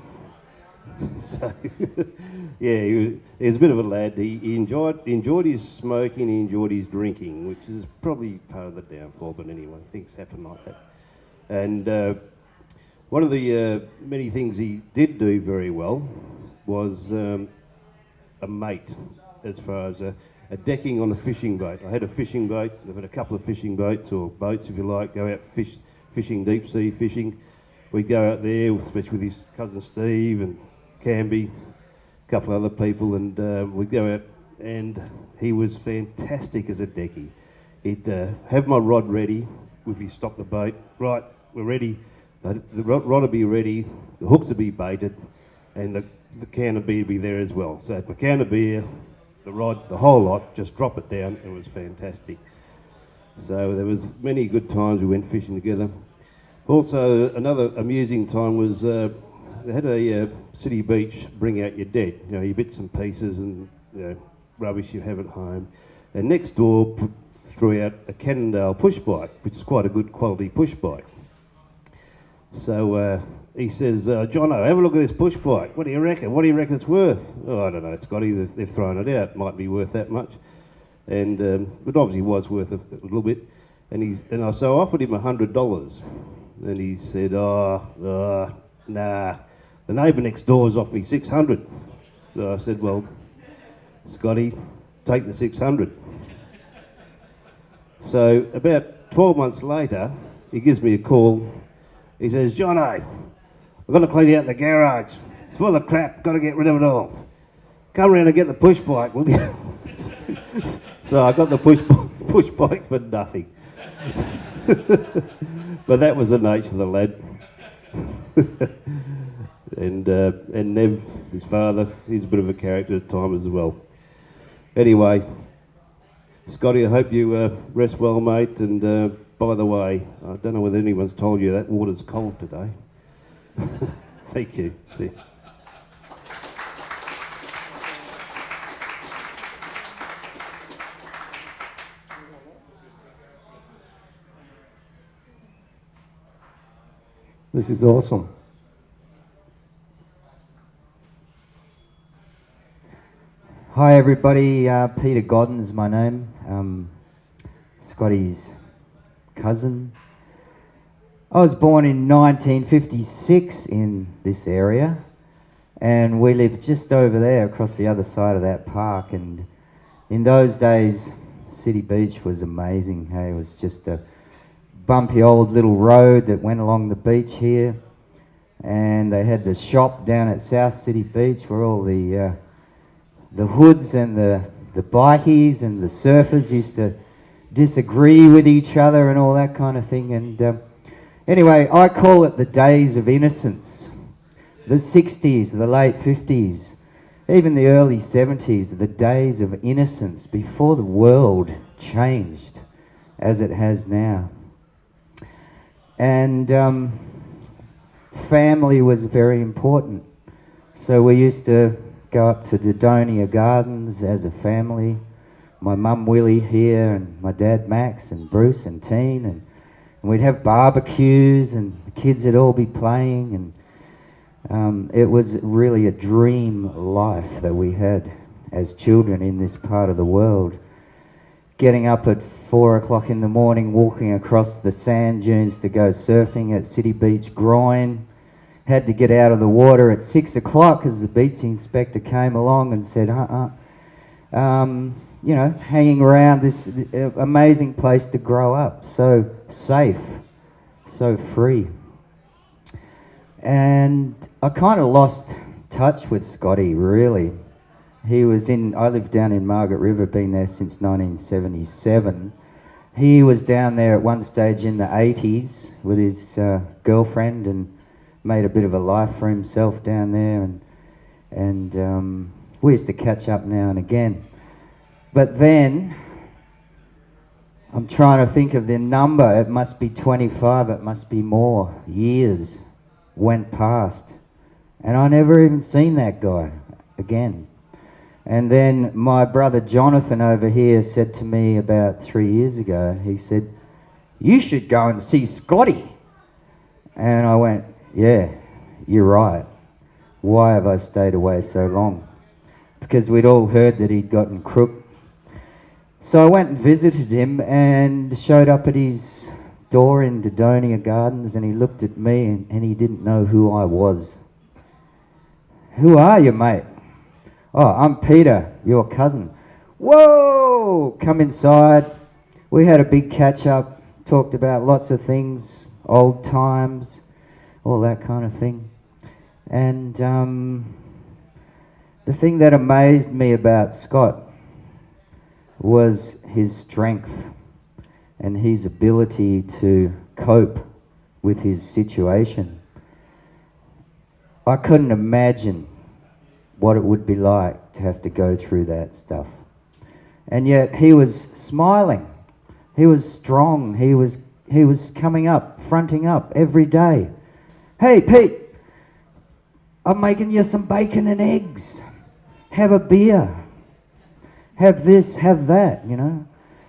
So, yeah, he was a bit of a lad. He enjoyed his smoking, he enjoyed his drinking, which is probably part of the downfall, but anyway, things happen like that. And one of the many things he did do very well was a mate, as far as a decking on a fishing boat. I had a fishing boat. I've had a couple of fishing boats, or boats if you like, go out fishing, deep sea fishing. We'd go out there, especially with his cousin Steve and Campbell, a couple of other people, and we'd go out, and he was fantastic as a decky. He'd have my rod ready if he stopped the boat. Right, we're ready. The rod would be ready, the hooks would be baited, and the can of beer would be there as well. So the can of beer, the rod, the whole lot, just drop it down. It was fantastic. So there was many good times we went fishing together. Also, another amusing time was they had a city beach bring out your dead, your bits and pieces and rubbish you have at home. And next door threw out a Cannondale push bike, which is quite a good quality push bike. So he says, Jono, have a look at this push bike. What do you reckon? What do you reckon it's worth? Oh, I don't know, Scotty, they've thrown it out. Might be worth that much. And it obviously was worth a little bit. And so I offered him $100. And he said, nah, the neighbour next door has offered me 600. So I said, well, Scotty, take the 600. So about 12 months later, he gives me a call. He says, Jono, I've got to clean out the garage. It's full of crap, got to get rid of it all. Come round and get the push bike, will you? So I got the push bike for nothing. But that was the nature of the lad. And Nev, his father, he's a bit of a character at times as well. Anyway, Scotty, I hope you rest well, mate. And by the way, I don't know whether anyone's told you that water's cold today. Thank you. See you. This is awesome. Hi everybody, Peter Godden's my name, Scotty's cousin. I was born in 1956 in this area, and we lived just over there across the other side of that park, and in those days City Beach was amazing. Hey, it was just a bumpy old little road that went along the beach here, and they had the shop down at South City Beach where all the hoods and the bikies and the surfers used to disagree with each other and all that kind of thing. And anyway, I call it the days of innocence. The 60s, the late 50s, even the early 70s, the days of innocence before the world changed as it has now. And family was very important. So we used to go up to Dodonia Gardens as a family. My mum Willie here, and my dad Max, and Bruce and Teen, and we'd have barbecues, and the kids would all be playing, and it was really a dream life that we had as children in this part of the world. Getting up at 4 o'clock in the morning, walking across the sand dunes to go surfing at City Beach Groin. Had to get out of the water at 6 o'clock because the beach inspector came along and said, you know, hanging around this amazing place to grow up. So safe, so free. And I kind of lost touch with Scotty, really. I lived down in Margaret River, been there since 1977. He was down there at one stage in the 80s with his girlfriend and made a bit of a life for himself down there. And we used to catch up now and again. But then, I'm trying to think of the number. It must be 25, it must be more. Years went past. And I never even seen that guy again. And then my brother Jonathan over here said to me about 3 years ago, he said, "You should go and see Scotty." And I went, "Yeah, you're right. Why have I stayed away so long?" Because we'd all heard that he'd gotten crook. So I went and visited him and showed up at his door in Dodonia Gardens, and he looked at me and he didn't know who I was. "Who are you, mate?" "Oh, I'm Peter, your cousin." "Whoa! Come inside." We had a big catch up, talked about lots of things, old times, all that kind of thing. And the thing that amazed me about Scott was his strength and his ability to cope with his situation. I couldn't imagine what it would be like to have to go through that stuff. And yet he was smiling. He was strong. He was coming up, fronting up every day. "Hey, Pete, I'm making you some bacon and eggs. Have a beer. Have this, have that," you know.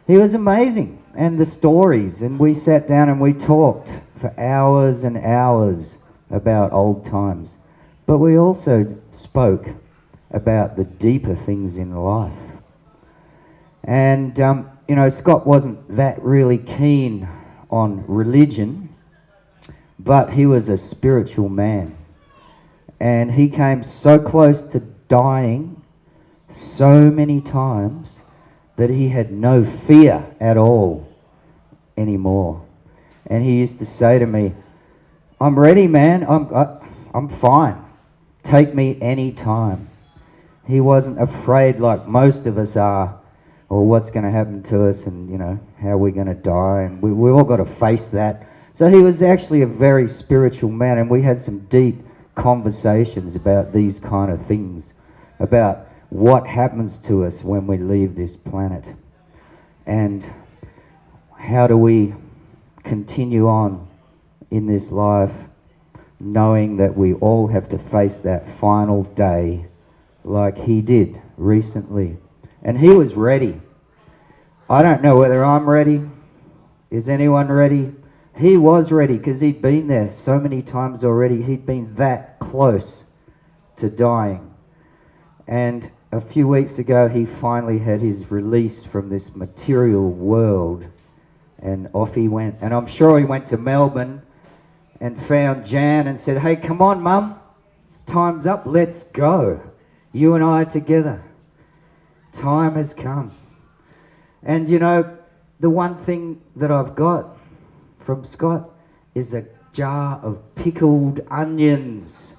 He was amazing. And the stories, and we sat down and we talked for hours and hours about old times. But we also spoke about the deeper things in life. And, you know, Scott wasn't that really keen on religion, but he was a spiritual man. And he came so close to dying so many times that he had no fear at all anymore. And he used to say to me, "I'm ready, man. I'm fine. Take me any time." He wasn't afraid like most of us are, or what's going to happen to us, and, you know, how we're going to die, and we all got to face that. So he was actually a very spiritual man, and we had some deep conversations about these kind of things, about what happens to us when we leave this planet. And how do we continue on in this life knowing that we all have to face that final day like he did recently? And he was ready. I don't know whether I'm ready. Is anyone ready? He was ready because he'd been there so many times already. He'd been that close to dying. And a few weeks ago, he finally had his release from this material world. And off he went. And I'm sure he went to Melbourne and found Jan and said, "Hey, come on, Mum. Time's up. Let's go. You and I together. Time has come." And you know, the one thing that I've got from Scott is a jar of pickled onions.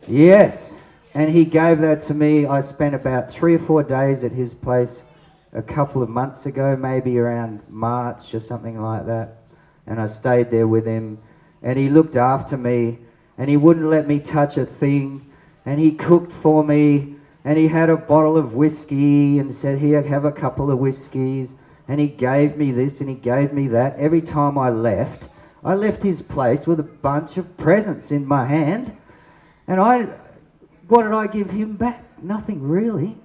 Yes. And he gave that to me. I spent about 3 or 4 days at his place a couple of months ago, maybe around March or something like that. And I stayed there with him. And he looked after me. And he wouldn't let me touch a thing. And he cooked for me. And he had a bottle of whiskey and said, "Here, have a couple of whiskeys." And he gave me this and he gave me that. Every time I left his place with a bunch of presents in my hand. And what did I give him back? Nothing really,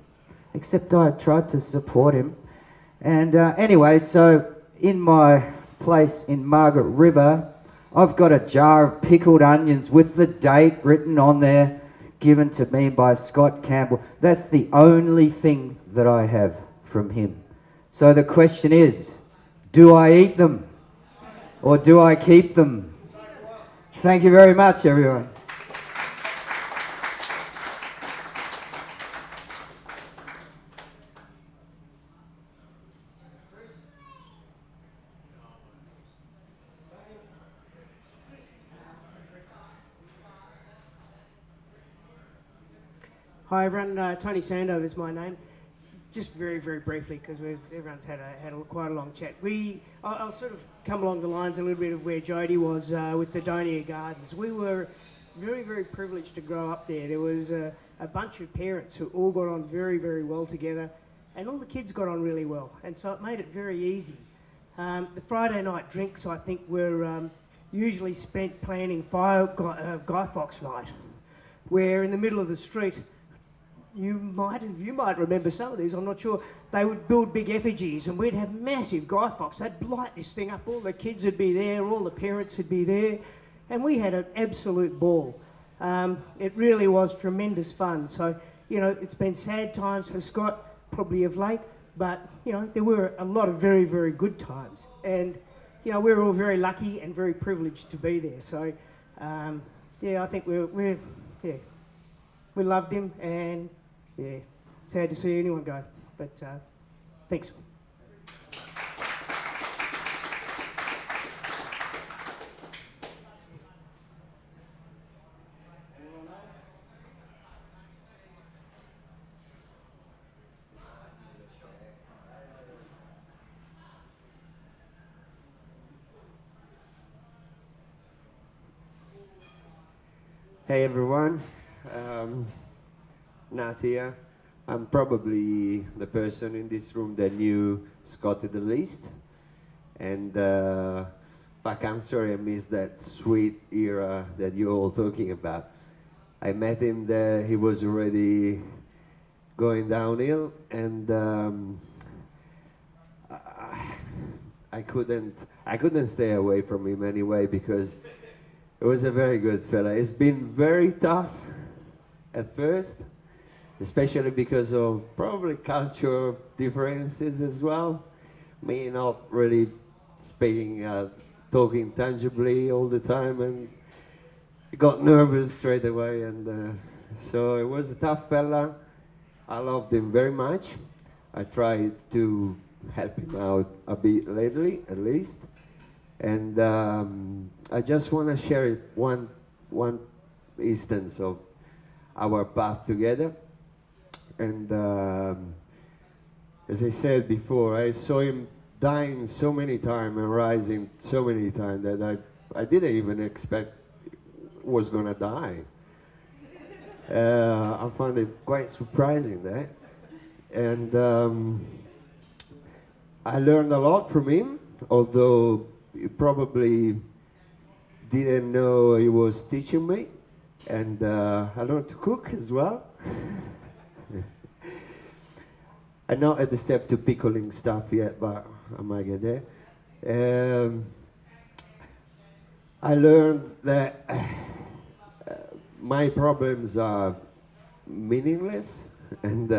except I tried to support him. And anyway, so in my place in Margaret River, I've got a jar of pickled onions with the date written on there, given to me by Scott Campbell. That's the only thing that I have from him. So the question is, do I eat them or do I keep them? Thank you very much, everyone. Hi everyone, Tony Sandover is my name. Just very, very briefly, because everyone's had quite a long chat. I'll sort of come along the lines a little bit of where Jodie was with the Donia Gardens. We were very, very privileged to grow up there. There was a bunch of parents who all got on very, very well together, and all the kids got on really well, and so it made it very easy. The Friday night drinks, I think, were usually spent planning Guy Fawkes night, where in the middle of the street, you might remember some of these, I'm not sure. They would build big effigies and we'd have massive Guy Fawkes. They'd light this thing up, all the kids would be there, all the parents would be there, and we had an absolute ball. It really was tremendous fun. So, you know, it's been sad times for Scott, probably of late, but, you know, there were a lot of very, very good times. And, you know, we're all very lucky and very privileged to be there. So, yeah, I think we loved him, and yeah, sad to see anyone go, but thanks. Hey everyone, Nath here. I'm probably the person in this room that knew Scotty the least, and fuck, I'm sorry I missed that sweet era that you're all talking about. I met him there, he was already going downhill, and I couldn't stay away from him anyway, because it was a very good fella. It's been very tough at first, especially because of probably cultural differences as well. Me not really speaking, talking tangibly all the time, and I got nervous straight away, and so it was a tough fella. I loved him very much. I tried to help him out a bit lately, at least. And I just want to share one instance of our path together. And as I said before, I saw him dying so many times and rising so many times that I didn't even expect was gonna die. I found it quite surprising that. And I learned a lot from him, although he probably didn't know he was teaching me. And I learned to cook as well. I'm not at the step to pickling stuff yet, but I might get there. I learned that my problems are meaningless, and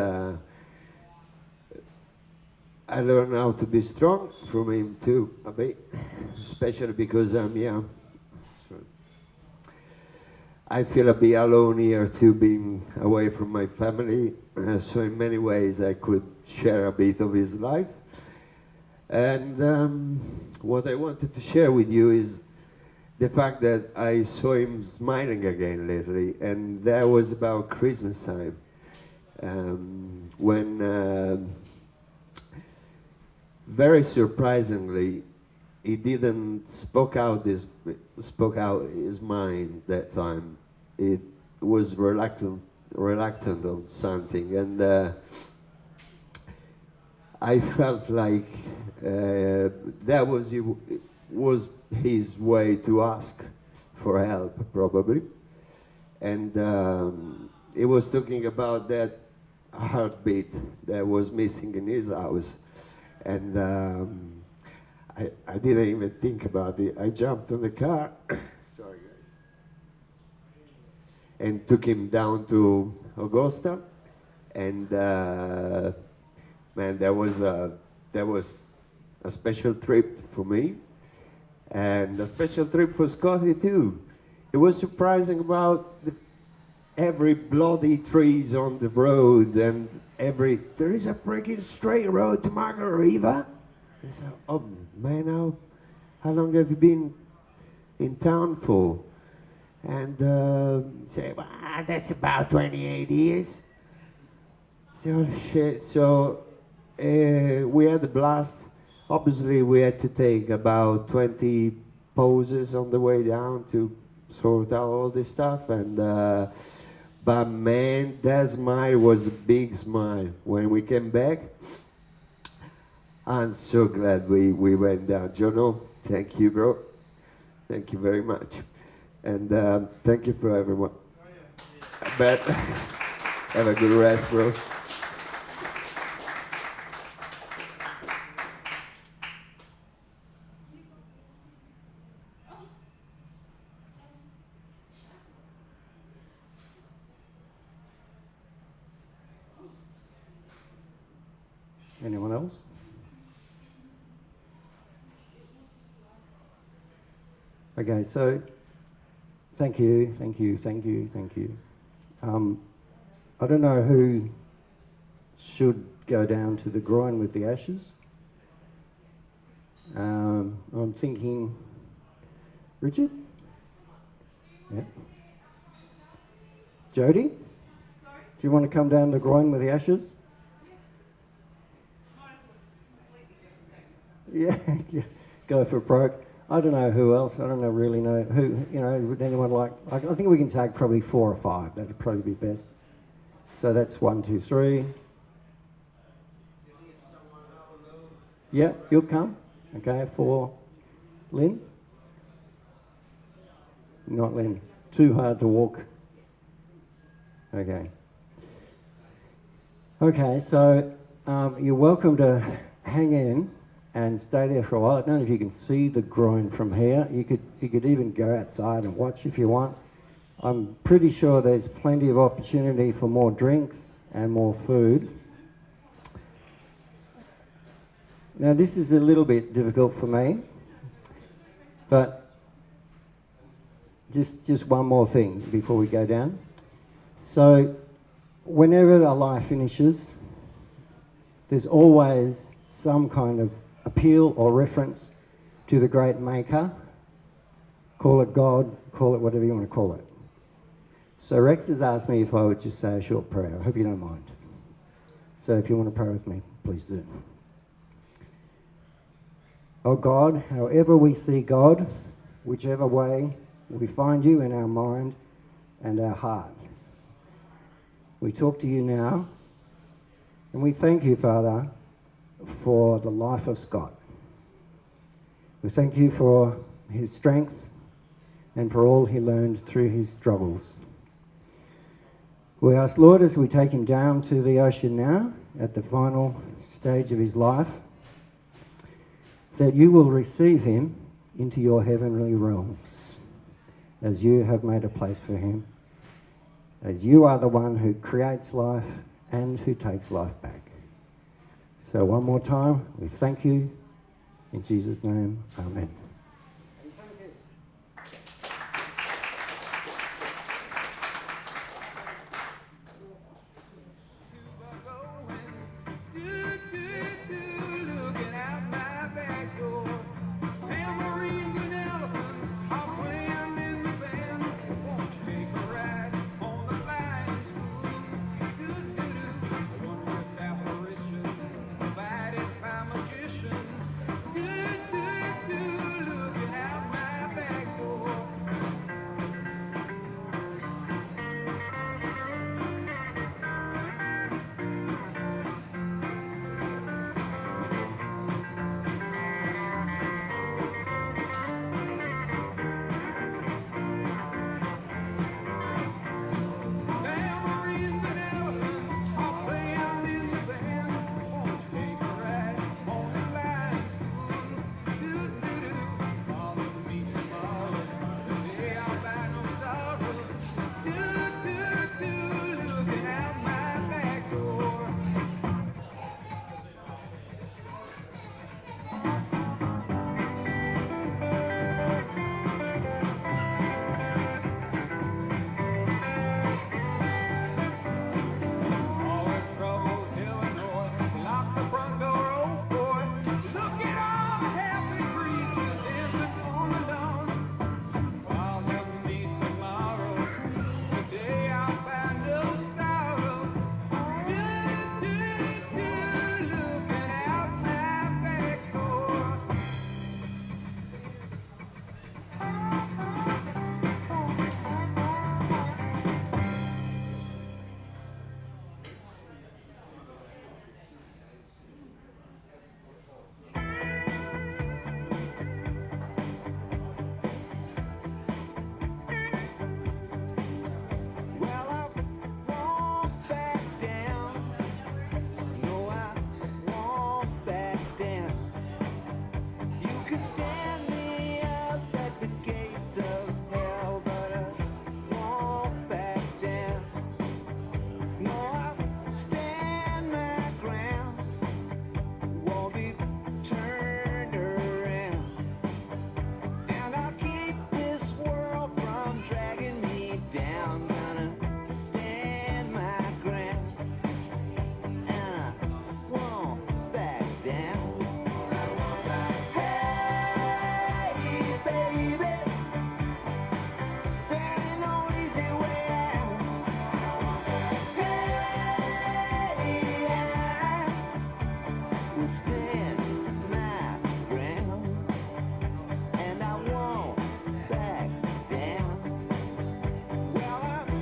I learned how to be strong from him too, a bit, especially because I'm young. I feel a bit alone here too, being away from my family. So in many ways I could share a bit of his life. And what I wanted to share with you is the fact that I saw him smiling again lately, and that was about Christmas time, when very surprisingly he didn't spoke out his mind that time. It was reluctant on something, and I felt like that was his way to ask for help, probably. And he was talking about that heartbeat that was missing in his house, and I didn't even think about it. I jumped on the car, sorry guys, and took him down to Augusta, and man, that was a special trip for me, and a special trip for Scotty too. It was surprising about every bloody trees on the road, and there is a freaking straight road to Margaret River. I said, oh man, how long have you been in town for? And he said, well, that's about 28 years. So, oh shit, so we had a blast. Obviously, we had to take about 20 poses on the way down to sort out all this stuff. And but man, that smile was a big smile. When we came back, I'm so glad we went down. Jono, thank you, bro. Thank you very much. And thank you for everyone. But have a good rest, bro. Anyone else? Okay, so thank you. I don't know who should go down to the groin with the ashes. I'm thinking, Richard? Yeah. Jody? Do you want to come down the groin with the ashes? Yeah, yeah, go for broke. I don't know who else. I don't really know who. Would anyone like? I think we can take probably 4 or 5. That'd probably be best. So that's 1, 2, 3. Yeah, you'll come. Okay, 4. Lynn? Not Lynn. Too hard to walk. Okay. Okay, so you're welcome to hang in and stay there for a while. I don't know if you can see the groin from here. You could even go outside and watch if you want. I'm pretty sure there's plenty of opportunity for more drinks and more food. Now this is a little bit difficult for me, but just one more thing before we go down. So whenever a life finishes, there's always some kind of appeal or reference to the great maker. Call it God, call it whatever you want to call it. So Rex has asked me if I would just say a short prayer. I hope you don't mind. So if you want to pray with me, please do. Oh God, however we see God, whichever way we find you in our mind and our heart, we talk to you now, and we thank you, Father, for the life of Scott. We thank you for his strength and for all he learned through his struggles. We ask, Lord, as we take him down to the ocean now, at the final stage of his life, that you will receive him into your heavenly realms, as you have made a place for him, as you are the one who creates life and who takes life back. So one more time, we thank you. In Jesus' name, amen. And I won't back down. Well, I'm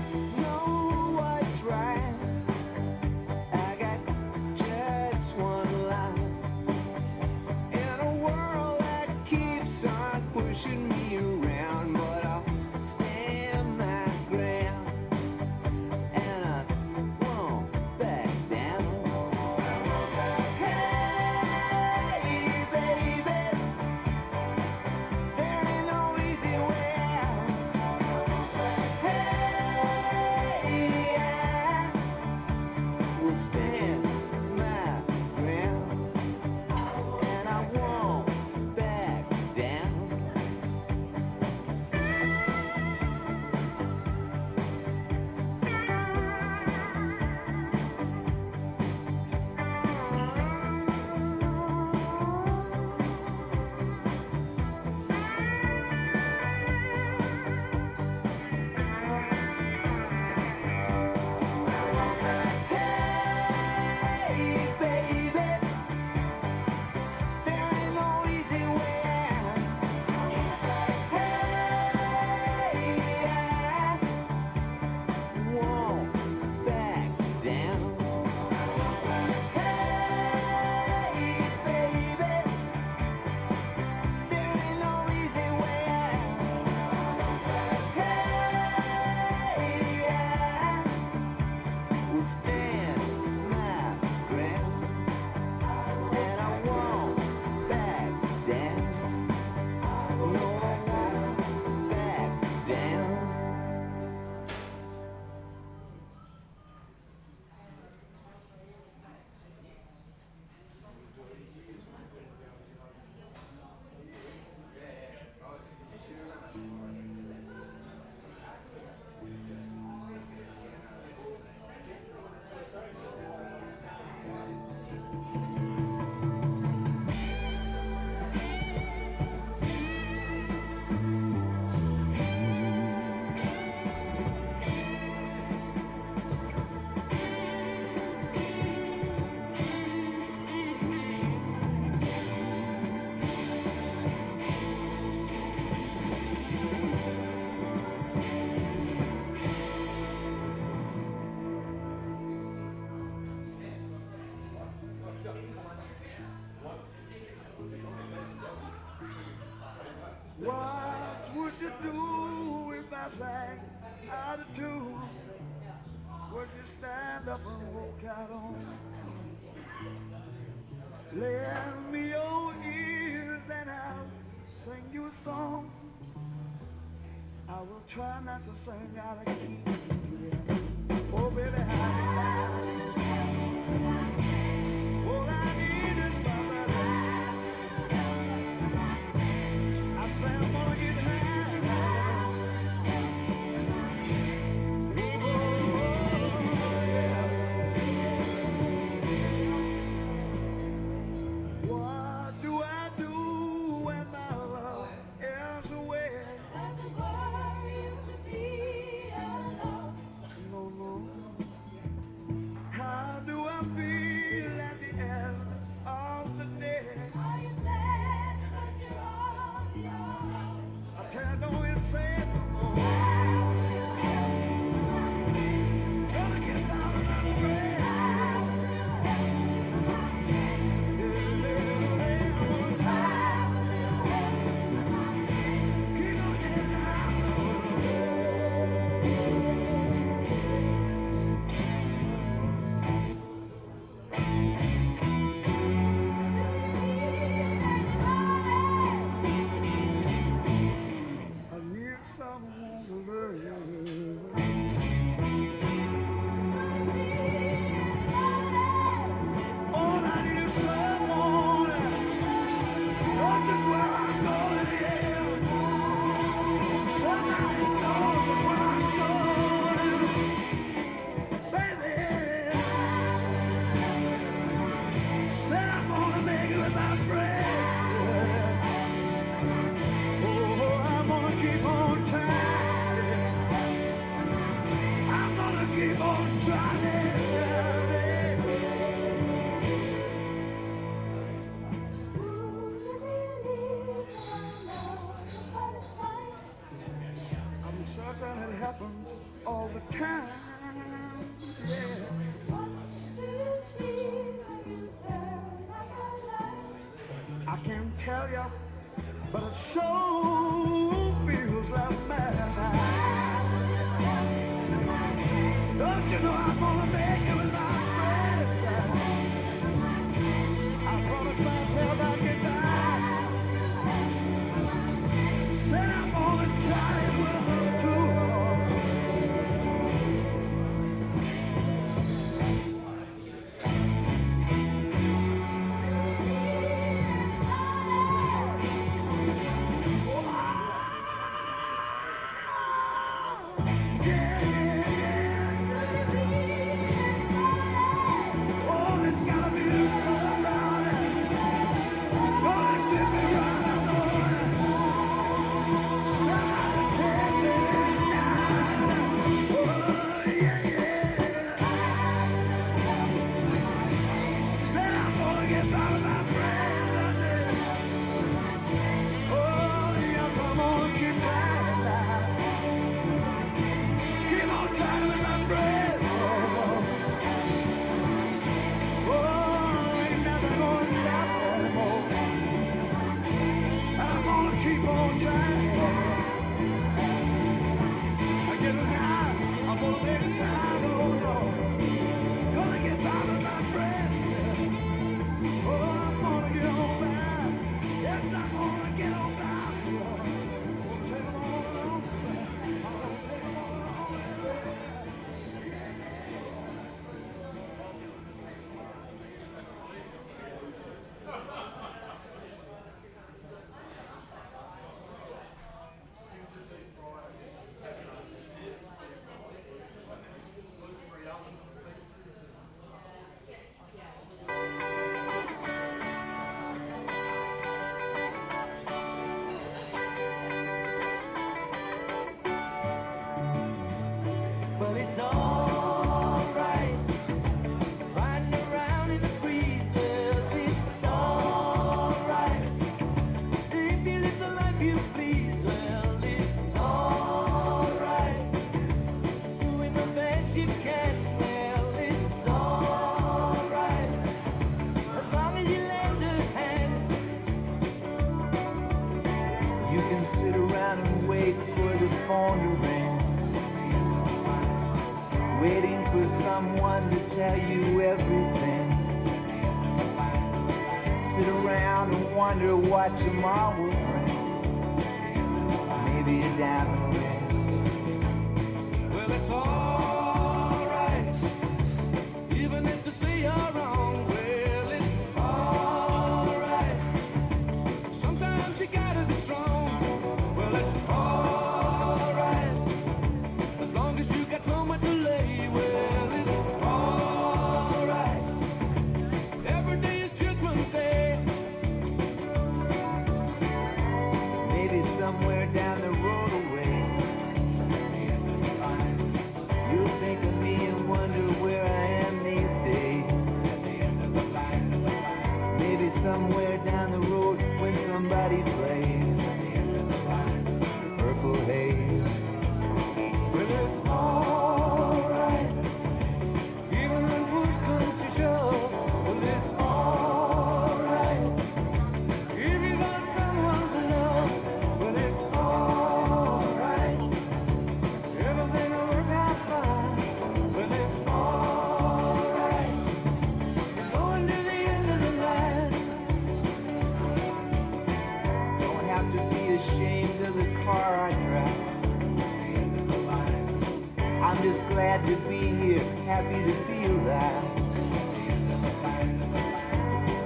What would you do if I sang out of tune? Would you stand up and walk out on? Lend me your ears and I'll sing you a song. I will try not to sing out of key. Oh, baby, all I need is my brother. I say I'm gonna get high. What do I do when my love is away? Doesn't worry you to be alone. No, no. How do I feel at the end of the day? Are you sad 'cause you're on your own? I tell you, don't even say it no more. Gonna get down and I'm afraid. It happens all the time. Yeah. I can't tell you, but it sure feels like madness. Don't you know I'm gonna make it with my friends? I promised myself I'd get back. Said I'm gonna try it with her too. someone to tell you everything. Sit around and wonder what tomorrow will bring. Maybe a diamond ring. Well, it's alright, even if they say you're wrong. Well, it's alright, sometimes you gotta be strong. Well, it's alright, as long as you got somewhere to lay. Well, it's alright, every day is Judgment Day. Maybe somewhere down the road away, you'll think of me and wonder where I am these days. Maybe somewhere down the road when somebody plays Purple Haze. Well, it's alright, even when push comes to shove. Well, it's alright, if you got someone to love. Well, it's alright, everything will work out fine. Well, it's alright, we're going to the end of the line. Don't have to be ashamed of the car I drive. I'm just glad to be here, happy to be alive.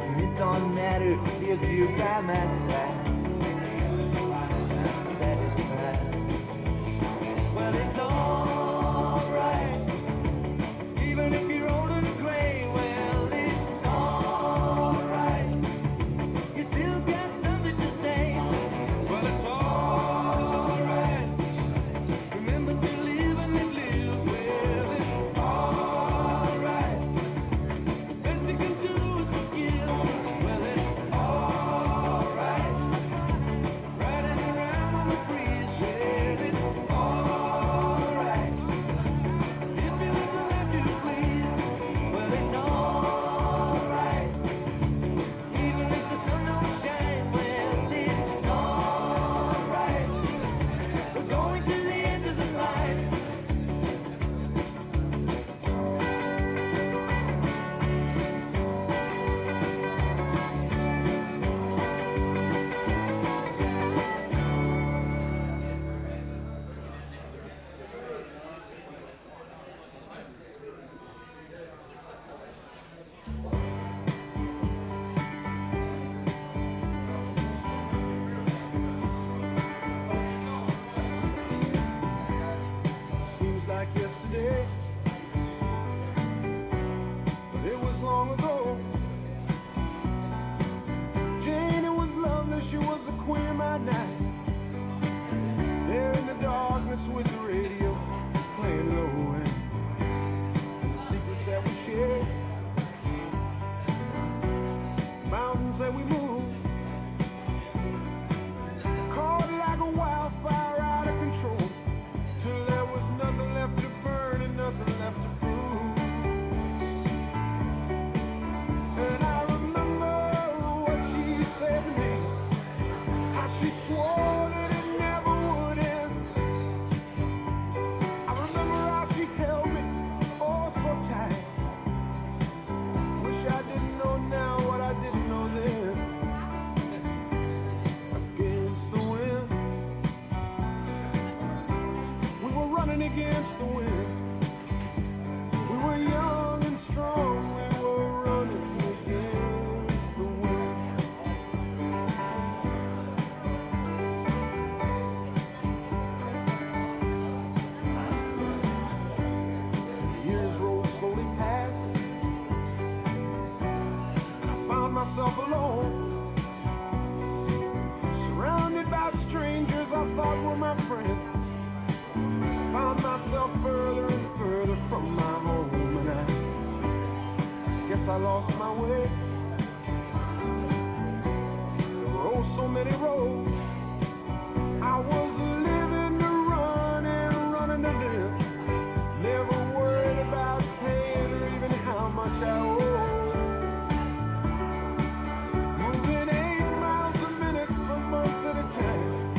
And it don't matter if you're by my side, I'm satisfied. Well, it's alright, even if you're old and gray. Well, it's alright, you still got something to say. Well, it's alright, remember to live and let live. Well, it's alright, the best you can do is forgive. Well, it's alright, riding around on the breeze. Well, it's alright, if you live the life you please. Well, it's alright, even if the sun don't shine. Well, it's alright, we're going to the end of the line. Seems like yesterday, but it was long ago. Jane, it was lovely, she was the queen of my night. There in the darkness with the radio playing low and the secrets that we shared, mountains that we moved, caught like a wildfire out of control, till there was nothing left to burn and nothing left to prove. And I remember what she said to me, how she swore that it never would end. I remember how she held me oh so tight. Wish I didn't know now what I didn't know then. Against the wind, we were running against the wind. We were young and strong, we were running against the wind. Years rolled slowly past, and I found myself alone, surrounded by strangers I thought were my friends. Found myself further and further from my home, and I guess I lost my way. There were oh so many roads. I was living to run and running to live, never worried about paying or even how much I owe. Moving 8 miles a minute for months at a time,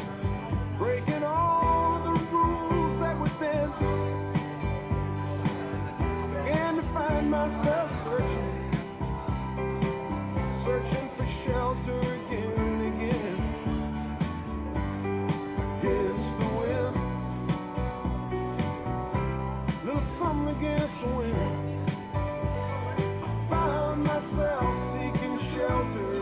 breaking all of the rules that would bend. storm against the wind. I found myself seeking shelter